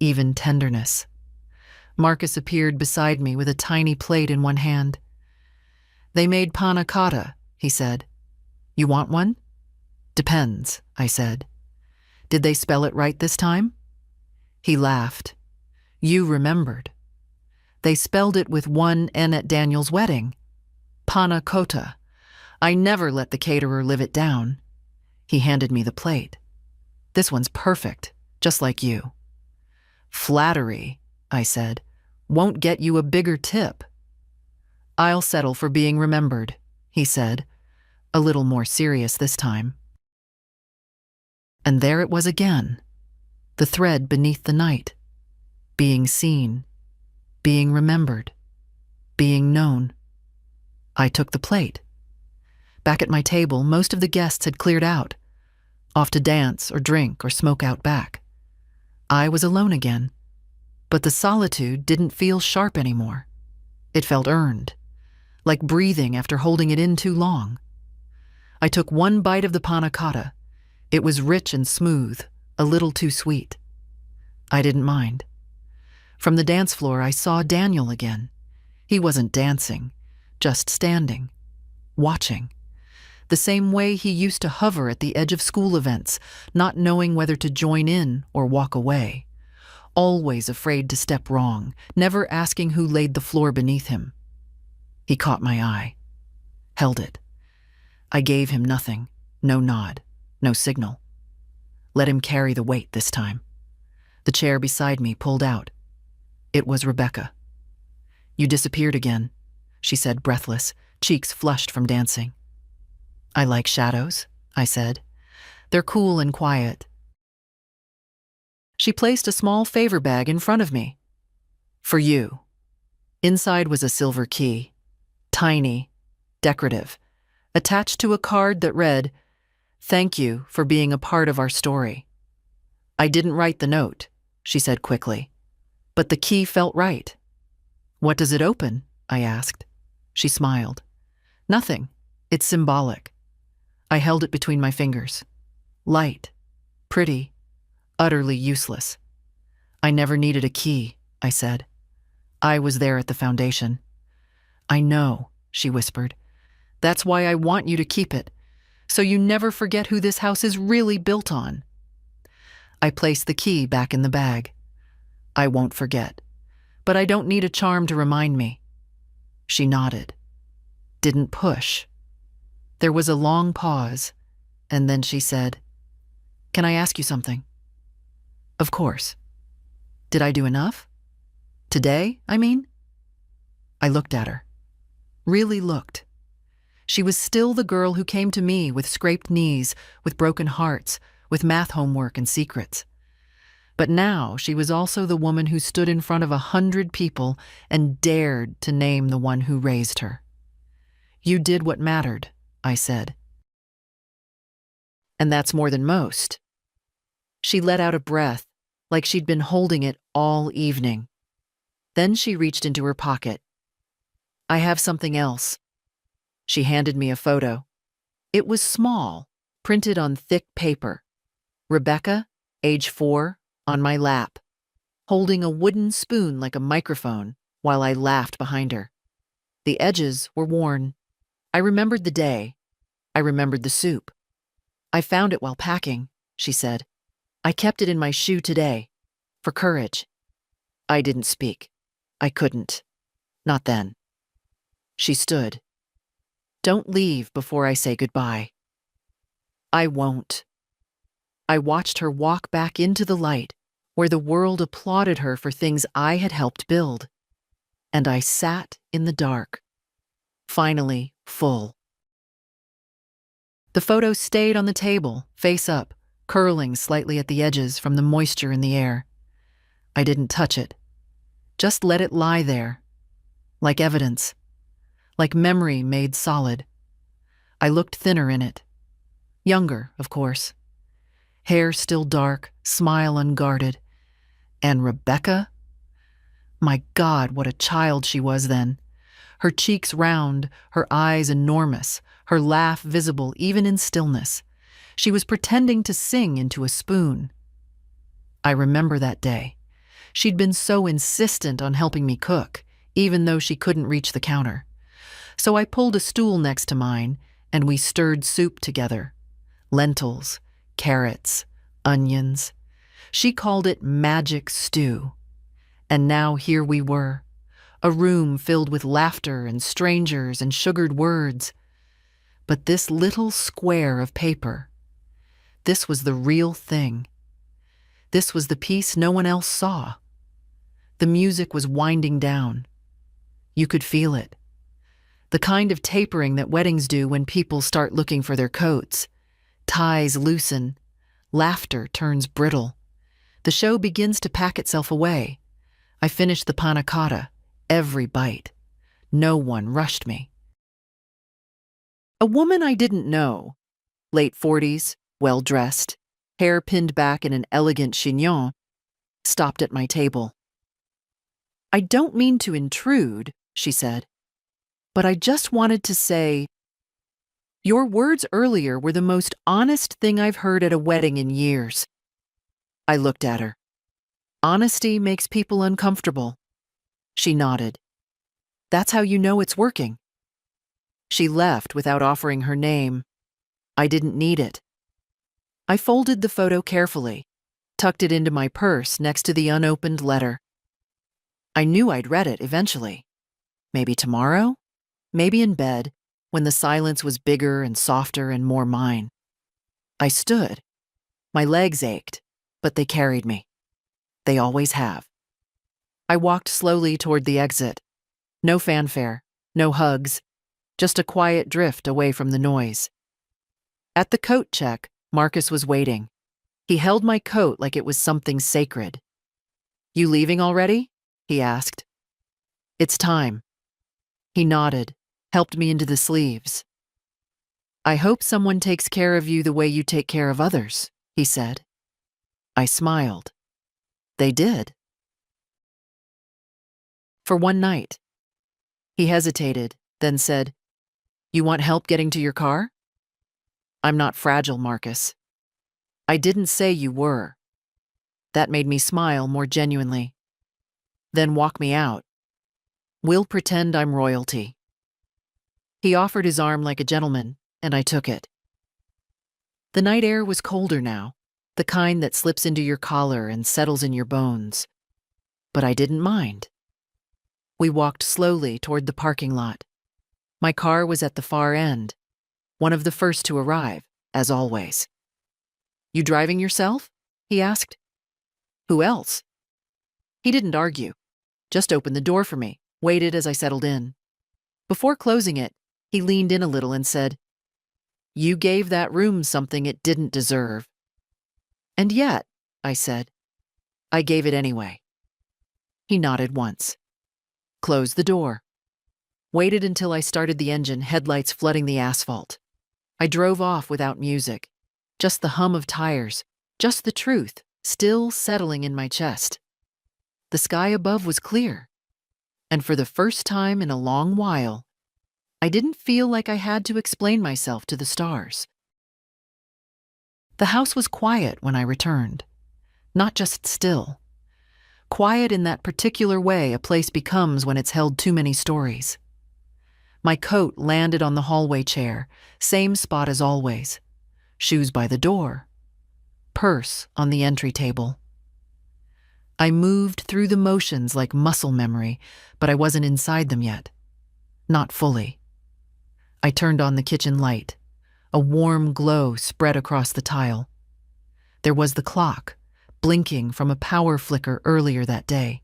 even tenderness. Marcus appeared beside me with a tiny plate in one hand. "They made panna cotta," he said. "You want one?" "Depends," I said. "Did they spell it right this time?" He laughed. "You remembered. They spelled it with one N at Daniel's wedding. Panna cotta. I never let the caterer live it down." He handed me the plate. "This one's perfect, just like you." "Flattery," I said, "won't get you a bigger tip." "I'll settle for being remembered," he said, a little more serious this time. And there it was again, the thread beneath the night. Being seen, being remembered, being known. I took the plate. Back at my table, most of the guests had cleared out, off to dance or drink or smoke out back. I was alone again, but the solitude didn't feel sharp anymore. It felt earned, like breathing after holding it in too long. I took one bite of the panna cotta. It was rich and smooth, a little too sweet. I didn't mind. From the dance floor, I saw Daniel again. He wasn't dancing, just standing, watching. The same way he used to hover at the edge of school events, not knowing whether to join in or walk away. Always afraid to step wrong, never asking who laid the floor beneath him. He caught my eye, held it. I gave him nothing, no nod, no signal. Let him carry the weight this time. The chair beside me pulled out. It was Rebecca. "You disappeared again," she said, breathless, cheeks flushed from dancing. "I like shadows," I said. "They're cool and quiet." She placed a small favor bag in front of me. "For you." Inside was a silver key, tiny, decorative, attached to a card that read, "Thank you for being a part of our story." "I didn't write the note," she said quickly, "but the key felt right." "What does it open?" I asked. She smiled. "Nothing. It's symbolic." I held it between my fingers. Light, pretty, utterly useless. "I never needed a key," I said. "I was there at the foundation." "I know," she whispered. "That's why I want you to keep it, so you never forget who this house is really built on." I placed the key back in the bag. "I won't forget, but I don't need a charm to remind me." She nodded. Didn't push. There was a long pause, and then she said, "Can I ask you something?" "Of course." "Did I do enough? Today, I mean?" I looked at her. Really looked. She was still the girl who came to me with scraped knees, with broken hearts, with math homework and secrets. But now she was also the woman who stood in front of 100 people and dared to name the one who raised her. "You did what mattered," I said. "And that's more than most." She let out a breath, like she'd been holding it all evening. Then she reached into her pocket. "I have something else." She handed me a photo. It was small, printed on thick paper. Rebecca, age 4, on my lap, holding a wooden spoon like a microphone while I laughed behind her. The edges were worn. I remembered the day. I remembered the soup. "I found it while packing," she said. "I kept it in my shoe today, for courage." I didn't speak. I couldn't. Not then. She stood. "Don't leave before I say goodbye." "I won't." I watched her walk back into the light, where the world applauded her for things I had helped build. And I sat in the dark, finally full. The photo stayed on the table, face up, curling slightly at the edges from the moisture in the air. I didn't touch it. Just let it lie there, like evidence, like memory made solid. I looked thinner in it. Younger, of course. Hair still dark, smile unguarded. And Rebecca? My God, what a child she was then. her cheeks round, her eyes enormous, her laugh visible even in stillness. She was pretending to sing into a spoon. I remember that day. She'd been so insistent on helping me cook, even though she couldn't reach the counter. So I pulled a stool next to mine, and we stirred soup together. Lentils, carrots, onions. She called it magic stew. And now here we were, a room filled with laughter and strangers and sugared words. But this little square of paper, this was the real thing. This was the piece no one else saw. The music was winding down. You could feel it. The kind of tapering that weddings do when people start looking for their coats. Ties loosen. Laughter turns brittle. The show begins to pack itself away. I finished the panna cotta, every bite. No one rushed me. A woman I didn't know, late 40s, well-dressed, hair pinned back in an elegant chignon, stopped at my table. "I don't mean to intrude," she said, "but I just wanted to say, your words earlier were the most honest thing I've heard at a wedding in years." I looked at her. "Honesty makes people uncomfortable." She nodded. "That's how you know it's working." She left without offering her name. I didn't need it. I folded the photo carefully, tucked it into my purse next to the unopened letter. I knew I'd read it eventually. Maybe tomorrow, maybe in bed, when the silence was bigger and softer and more mine. I stood. My legs ached, but they carried me. They always have. I walked slowly toward the exit. No fanfare, no hugs, just a quiet drift away from the noise. At the coat check, Marcus was waiting. He held my coat like it was something sacred. "You leaving already?" he asked. "It's time." He nodded, helped me into the sleeves. "I hope someone takes care of you the way you take care of others," he said. I smiled. They did. For one night. He hesitated, then said, "You want help getting to your car?" "I'm not fragile, Marcus." "I didn't say you were." That made me smile more genuinely. "Then walk me out. We'll pretend I'm royalty." He offered his arm like a gentleman, and I took it. The night air was colder now, the kind that slips into your collar and settles in your bones. But I didn't mind. We walked slowly toward the parking lot. My car was at the far end, one of the first to arrive, as always. "You driving yourself?" he asked. "Who else?" He didn't argue, just opened the door for me, waited as I settled in. Before closing it, he leaned in a little and said, "You gave that room something it didn't deserve." "And yet," I said, "I gave it anyway." He nodded once. Closed the door. Waited until I started the engine, headlights flooding the asphalt. I drove off without music. Just the hum of tires, just the truth, still settling in my chest. The sky above was clear. And for the first time in a long while, I didn't feel like I had to explain myself to the stars. The house was quiet when I returned. Not just still. Quiet in that particular way a place becomes when it's held too many stories. My coat landed on the hallway chair, same spot as always. Shoes by the door. Purse on the entry table. I moved through the motions like muscle memory, but I wasn't inside them yet. Not fully. I turned on the kitchen light. A warm glow spread across the tile. There was the clock, blinking from a power flicker earlier that day.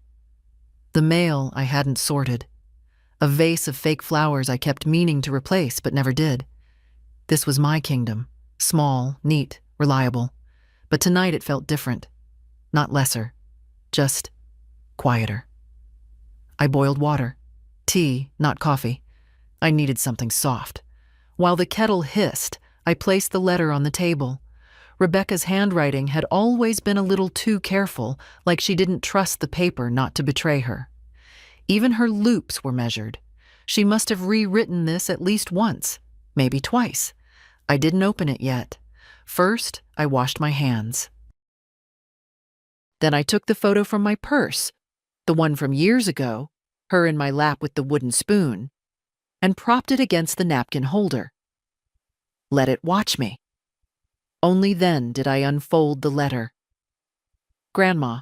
The mail I hadn't sorted. A vase of fake flowers I kept meaning to replace but never did. This was my kingdom, small, neat, reliable. But tonight it felt different. Not lesser, just quieter. I boiled water. Tea, not coffee. I needed something soft. While the kettle hissed, I placed the letter on the table. Rebecca's handwriting had always been a little too careful, like she didn't trust the paper not to betray her. Even her loops were measured. She must have rewritten this at least once, maybe twice. I didn't open it yet. First, I washed my hands. Then I took the photo from my purse, the one from years ago, her in my lap with the wooden spoon, and propped it against the napkin holder. Let it watch me. Only then did I unfold the letter. Grandma,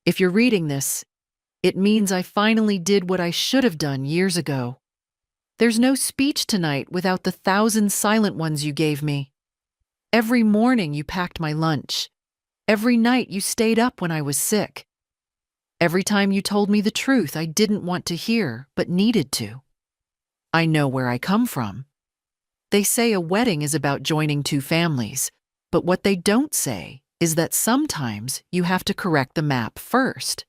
if you're reading this, it means I finally did what I should have done years ago. There's no speech tonight without the 1,000 silent ones you gave me. Every morning you packed my lunch. Every night you stayed up when I was sick. Every time you told me the truth I didn't want to hear but needed to. I know where I come from. They say a wedding is about joining two families, but what they don't say is that sometimes you have to correct the map first.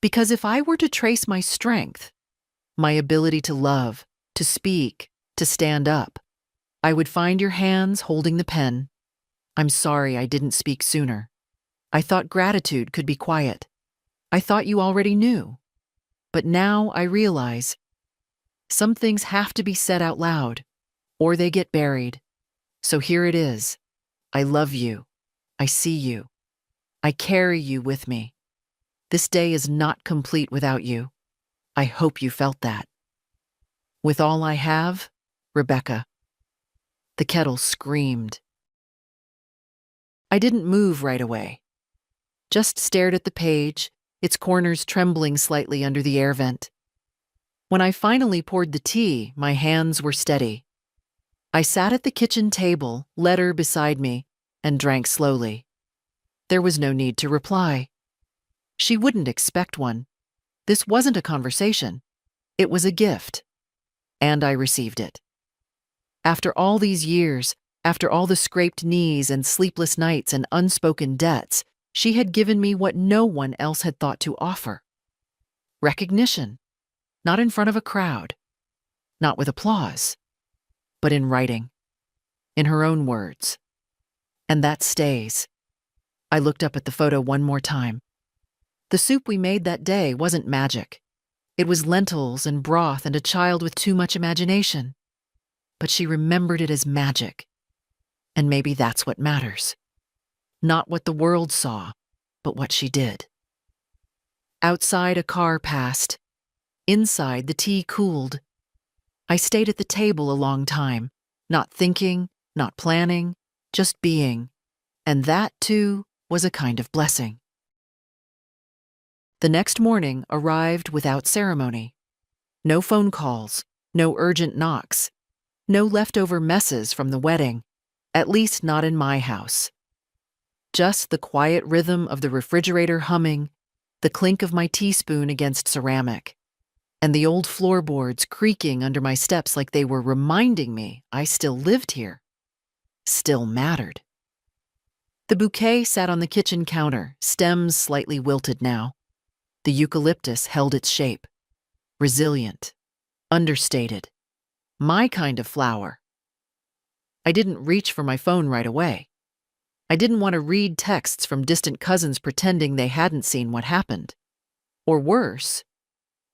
Because if I were to trace my strength, my ability to love, to speak, to stand up, I would find your hands holding the pen. I'm sorry I didn't speak sooner. I thought gratitude could be quiet. I thought you already knew. But now I realize some things have to be said out loud, or they get buried. So here it is. I love you. I see you. I carry you with me. This day is not complete without you. I hope you felt that. With all I have, Rebecca. The kettle screamed. I didn't move right away. Just stared at the page, its corners trembling slightly under the air vent. When I finally poured the tea, my hands were steady. I sat at the kitchen table, letter beside me, and drank slowly. There was no need to reply. She wouldn't expect one. This wasn't a conversation. It was a gift. And I received it. After all these years, after all the scraped knees and sleepless nights and unspoken debts, she had given me what no one else had thought to offer. Recognition. Not in front of a crowd. Not with applause. But in writing. In her own words. And that stays. I looked up at the photo one more time. The soup we made that day wasn't magic. It was lentils and broth and a child with too much imagination. But she remembered it as magic. And maybe that's what matters. Not what the world saw, but what she did. Outside, a car passed. Inside, the tea cooled. I stayed at the table a long time, not thinking, not planning, just being. And that, too, was a kind of blessing. The next morning arrived without ceremony. No phone calls, no urgent knocks, no leftover messes from the wedding, at least not in my house. Just the quiet rhythm of the refrigerator humming, the clink of my teaspoon against ceramic, and the old floorboards creaking under my steps like they were reminding me I still lived here, still mattered. The bouquet sat on the kitchen counter, stems slightly wilted now. The eucalyptus held its shape. Resilient. Understated. My kind of flower. I didn't reach for my phone right away. I didn't want to read texts from distant cousins pretending they hadn't seen what happened. Or worse,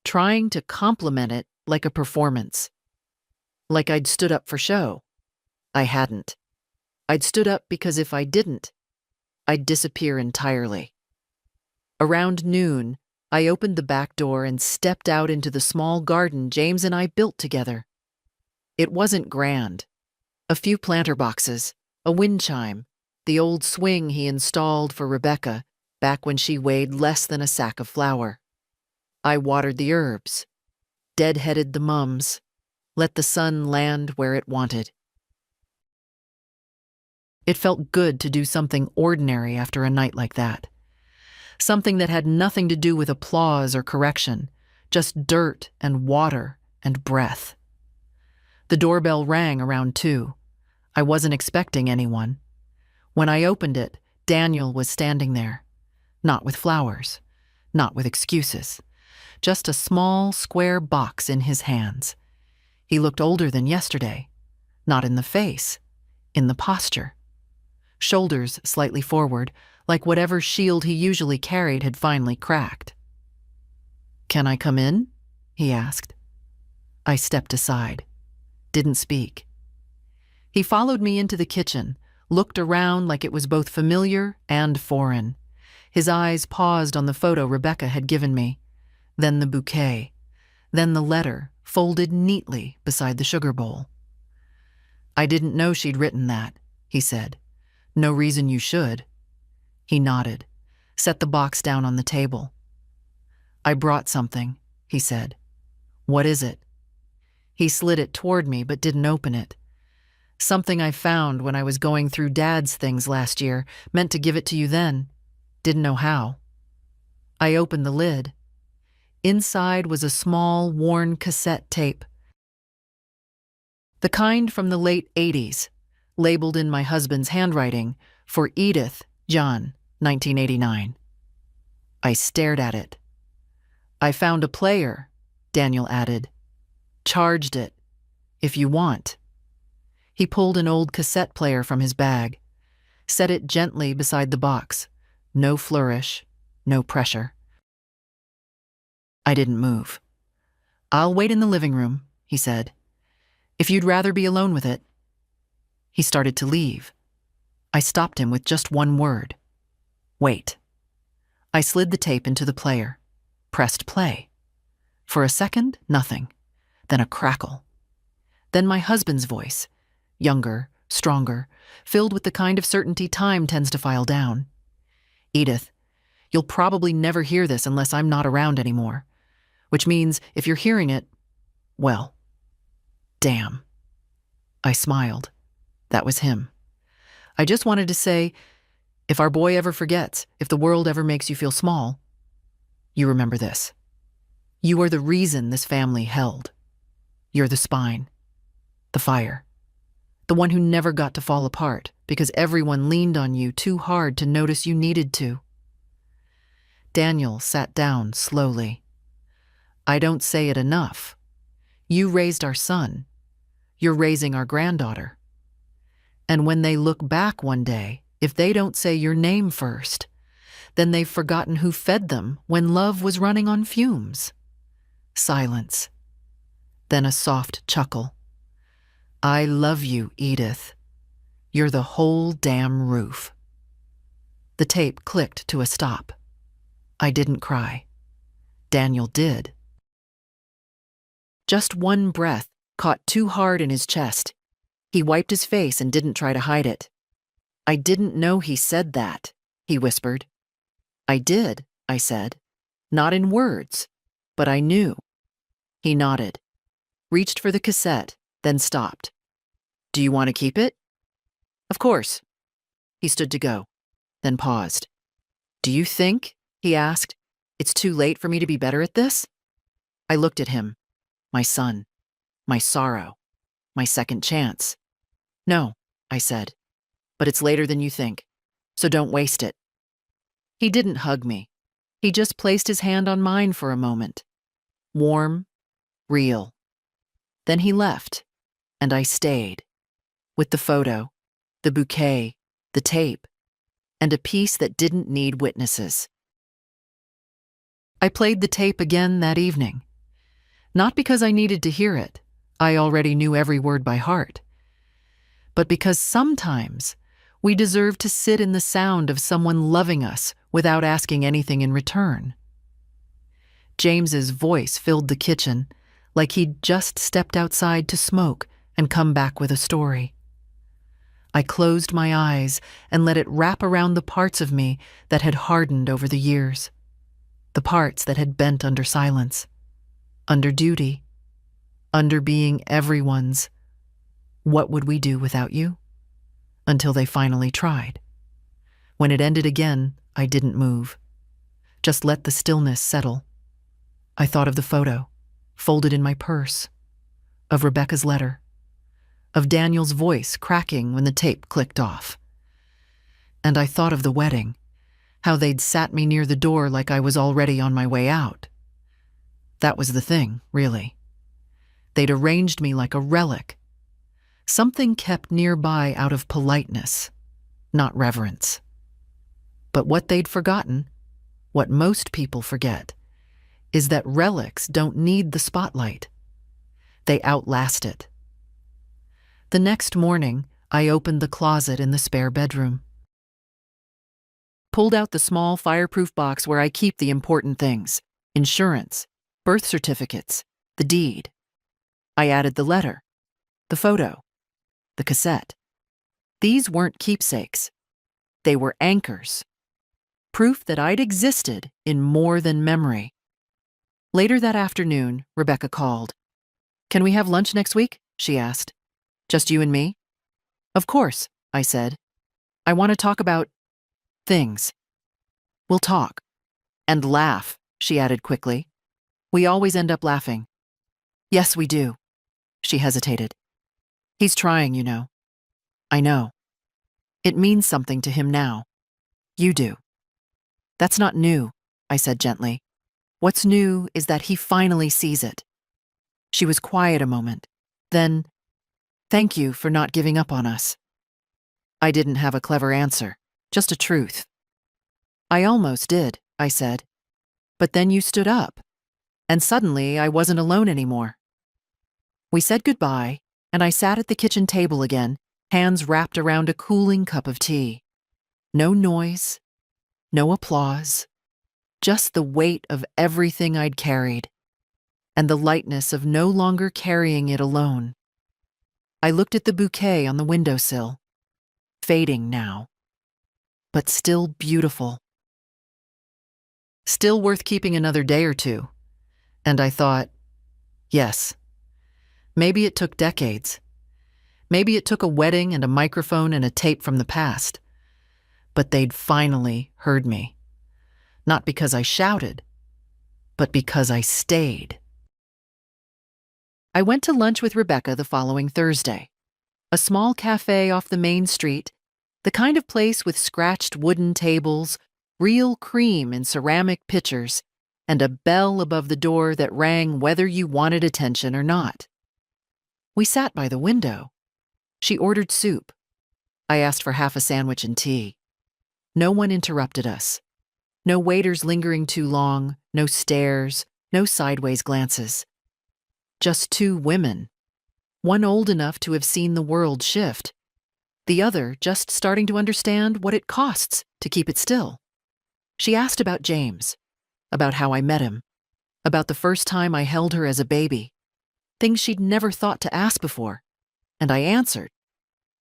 trying to compliment it like a performance. Like I'd stood up for show. I hadn't. I'd stood up because if I didn't, I'd disappear entirely. Around noon, I opened the back door and stepped out into the small garden James and I built together. It wasn't grand. A few planter boxes, a wind chime, the old swing he installed for Rebecca back when she weighed less than a sack of flour. I watered the herbs, deadheaded the mums, let the sun land where it wanted. It felt good to do something ordinary after a night like that. Something that had nothing to do with applause or correction, just dirt and water and breath. The doorbell rang around 2. I wasn't expecting anyone. When I opened it, Daniel was standing there. Not with flowers, not with excuses. Just a small, square box in his hands. He looked older than yesterday. Not in the face, in the posture. Shoulders slightly forward, like whatever shield he usually carried had finally cracked. "Can I come in?" he asked. I stepped aside, didn't speak. He followed me into the kitchen, looked around like it was both familiar and foreign. His eyes paused on the photo Rebecca had given me, then the bouquet, then the letter folded neatly beside the sugar bowl. "I didn't know she'd written that," he said. "No reason you should." He nodded, set the box down on the table. "I brought something," he said. "What is it?" He slid it toward me but didn't open it. "Something I found when I was going through Dad's things last year, meant to give it to you then. Didn't know how." I opened the lid. Inside was a small, worn cassette tape. The kind from the late 80s, labeled in my husband's handwriting, "For Edith, John, 1989. I stared at it. "I found a player," Daniel added. "Charged it, if you want." He pulled an old cassette player from his bag, set it gently beside the box. No flourish, no pressure. I didn't move. "I'll wait in the living room," he said. "If you'd rather be alone with it." He started to leave. I stopped him with just one word. "Wait." I slid the tape into the player, pressed play. For a second, nothing. Then a crackle. Then my husband's voice, younger, stronger, filled with the kind of certainty time tends to file down. "Edith, you'll probably never hear this unless I'm not around anymore. Which means if you're hearing it, well, damn." I smiled. That was him. I just wanted to say, if our boy ever forgets, if the world ever makes you feel small, you remember this. You are the reason this family held. You're the spine, the fire, the one who never got to fall apart because everyone leaned on you too hard to notice you needed to. Daniel sat down slowly. "I don't say it enough. You raised our son. You're raising our granddaughter. And when they look back one day, if they don't say your name first, then they've forgotten who fed them when love was running on fumes." Silence. Then a soft chuckle. "I love you, Edith. You're the whole damn roof." The tape clicked to a stop. I didn't cry. Daniel did. Just one breath caught too hard in his chest. He wiped his face and didn't try to hide it. "I didn't know he said that," he whispered. "I did," I said. "Not in words, but I knew." He nodded, reached for the cassette, then stopped. "Do you want to keep it?" "Of course." He stood to go, then paused. "Do you think," he asked, "it's too late for me to be better at this?" I looked at him. My son, my sorrow, my second chance. "No," I said, "but it's later than you think, so don't waste it." He didn't hug me. He just placed his hand on mine for a moment. Warm, real. Then he left, and I stayed, with the photo, the bouquet, the tape, and a piece that didn't need witnesses. I played the tape again that evening. Not because I needed to hear it. I already knew every word by heart. But because sometimes we deserve to sit in the sound of someone loving us without asking anything in return. James's voice filled the kitchen, like he'd just stepped outside to smoke and come back with a story. I closed my eyes and let it wrap around the parts of me that had hardened over the years, the parts that had bent under silence, under duty, under being everyone's "What would we do without you?" until they finally tried. When it ended again, I didn't move. Just let the stillness settle. I thought of the photo, folded in my purse, of Rebecca's letter, of Daniel's voice cracking when the tape clicked off. And I thought of the wedding, how they'd sat me near the door like I was already on my way out. That was the thing, really. They'd arranged me like a relic, something kept nearby out of politeness, not reverence. But what they'd forgotten, what most people forget, is that relics don't need the spotlight. They outlast it. The next morning, I opened the closet in the spare bedroom, pulled out the small fireproof box where I keep the important things: insurance, birth certificates, the deed. I added the letter, the photo, the cassette. These weren't keepsakes. They were anchors. Proof that I'd existed in more than memory. Later that afternoon, Rebecca called. "Can we have lunch next week?" she asked. "Just you and me?" "Of course," I said. "I want to talk about things." "We'll talk. And laugh," she added quickly. "We always end up laughing." "Yes, we do." She hesitated. "He's trying, you know." "I know. It means something to him now. You do." "That's not new," I said gently. "What's new is that he finally sees it." She was quiet a moment. Then, "Thank you for not giving up on us." I didn't have a clever answer, just a truth. "I almost did," I said. "But then you stood up, and suddenly I wasn't alone anymore." We said goodbye, and I sat at the kitchen table again, hands wrapped around a cooling cup of tea. No noise, no applause, just the weight of everything I'd carried, and the lightness of no longer carrying it alone. I looked at the bouquet on the windowsill, fading now, but still beautiful. Still worth keeping another day or two. And I thought, yes, maybe it took decades. Maybe it took a wedding and a microphone and a tape from the past. But they'd finally heard me. Not because I shouted, but because I stayed. I went to lunch with Rebecca the following Thursday. A small cafe off the main street, the kind of place with scratched wooden tables, real cream in ceramic pitchers, and a bell above the door that rang whether you wanted attention or not. We sat by the window. She ordered soup. I asked for half a sandwich and tea. No one interrupted us. No waiters lingering too long, no stares, no sideways glances. Just two women, one old enough to have seen the world shift, the other just starting to understand what it costs to keep it still. She asked about James, about how I met him, about the first time I held her as a baby, things she'd never thought to ask before, and I answered,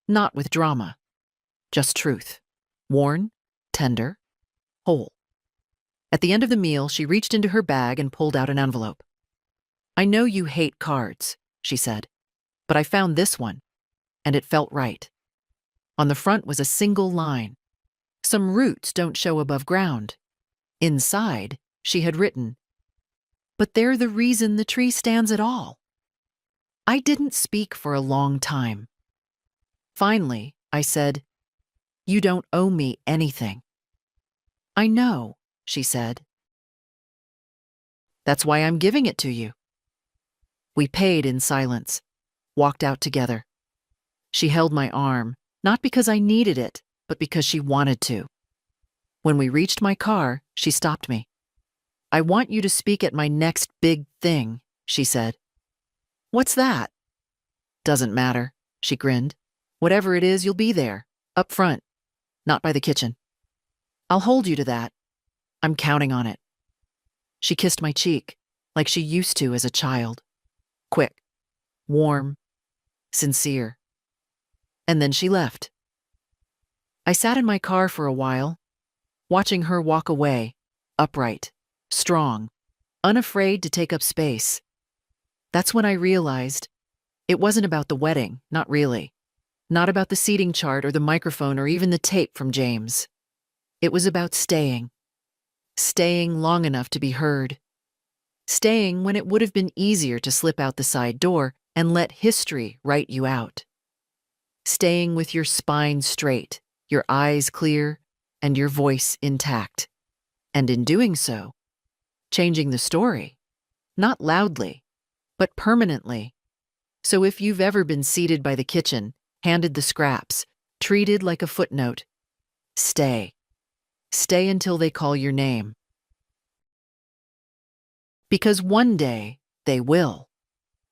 not with drama, just truth, worn, tender, whole. At the end of the meal, she reached into her bag and pulled out an envelope. "I know you hate cards," she said, "but I found this one, and it felt right." On the front was a single line. "Some roots don't show above ground." Inside, she had written, "But they're the reason the tree stands at all." I didn't speak for a long time. Finally, I said, "You don't owe me anything." "I know," she said. "That's why I'm giving it to you." We paid in silence, walked out together. She held my arm, not because I needed it, but because she wanted to. When we reached my car, she stopped me. "I want you to speak at my next big thing," she said. "What's that?" "Doesn't matter," she grinned. "Whatever it is, you'll be there, up front, not by the kitchen. I'll hold you to that. I'm counting on it." She kissed my cheek, like she used to as a child. Quick, warm, sincere. And then she left. I sat in my car for a while, watching her walk away, upright, strong, unafraid to take up space. That's when I realized it wasn't about the wedding, not really. Not about the seating chart or the microphone or even the tape from James. It was about staying. Staying long enough to be heard. Staying when it would have been easier to slip out the side door and let history write you out. Staying with your spine straight, your eyes clear, and your voice intact. And in doing so, changing the story, not loudly, but permanently. So if you've ever been seated by the kitchen, handed the scraps, treated like a footnote, stay. Stay until they call your name. Because one day they will.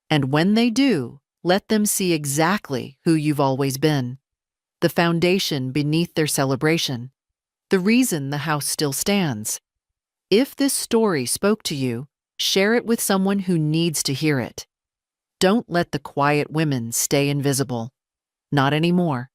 And when they do, let them see exactly who you've always been. The foundation beneath their celebration. The reason the house still stands. If this story spoke to you, share it with someone who needs to hear it. Don't let the quiet women stay invisible. Not anymore.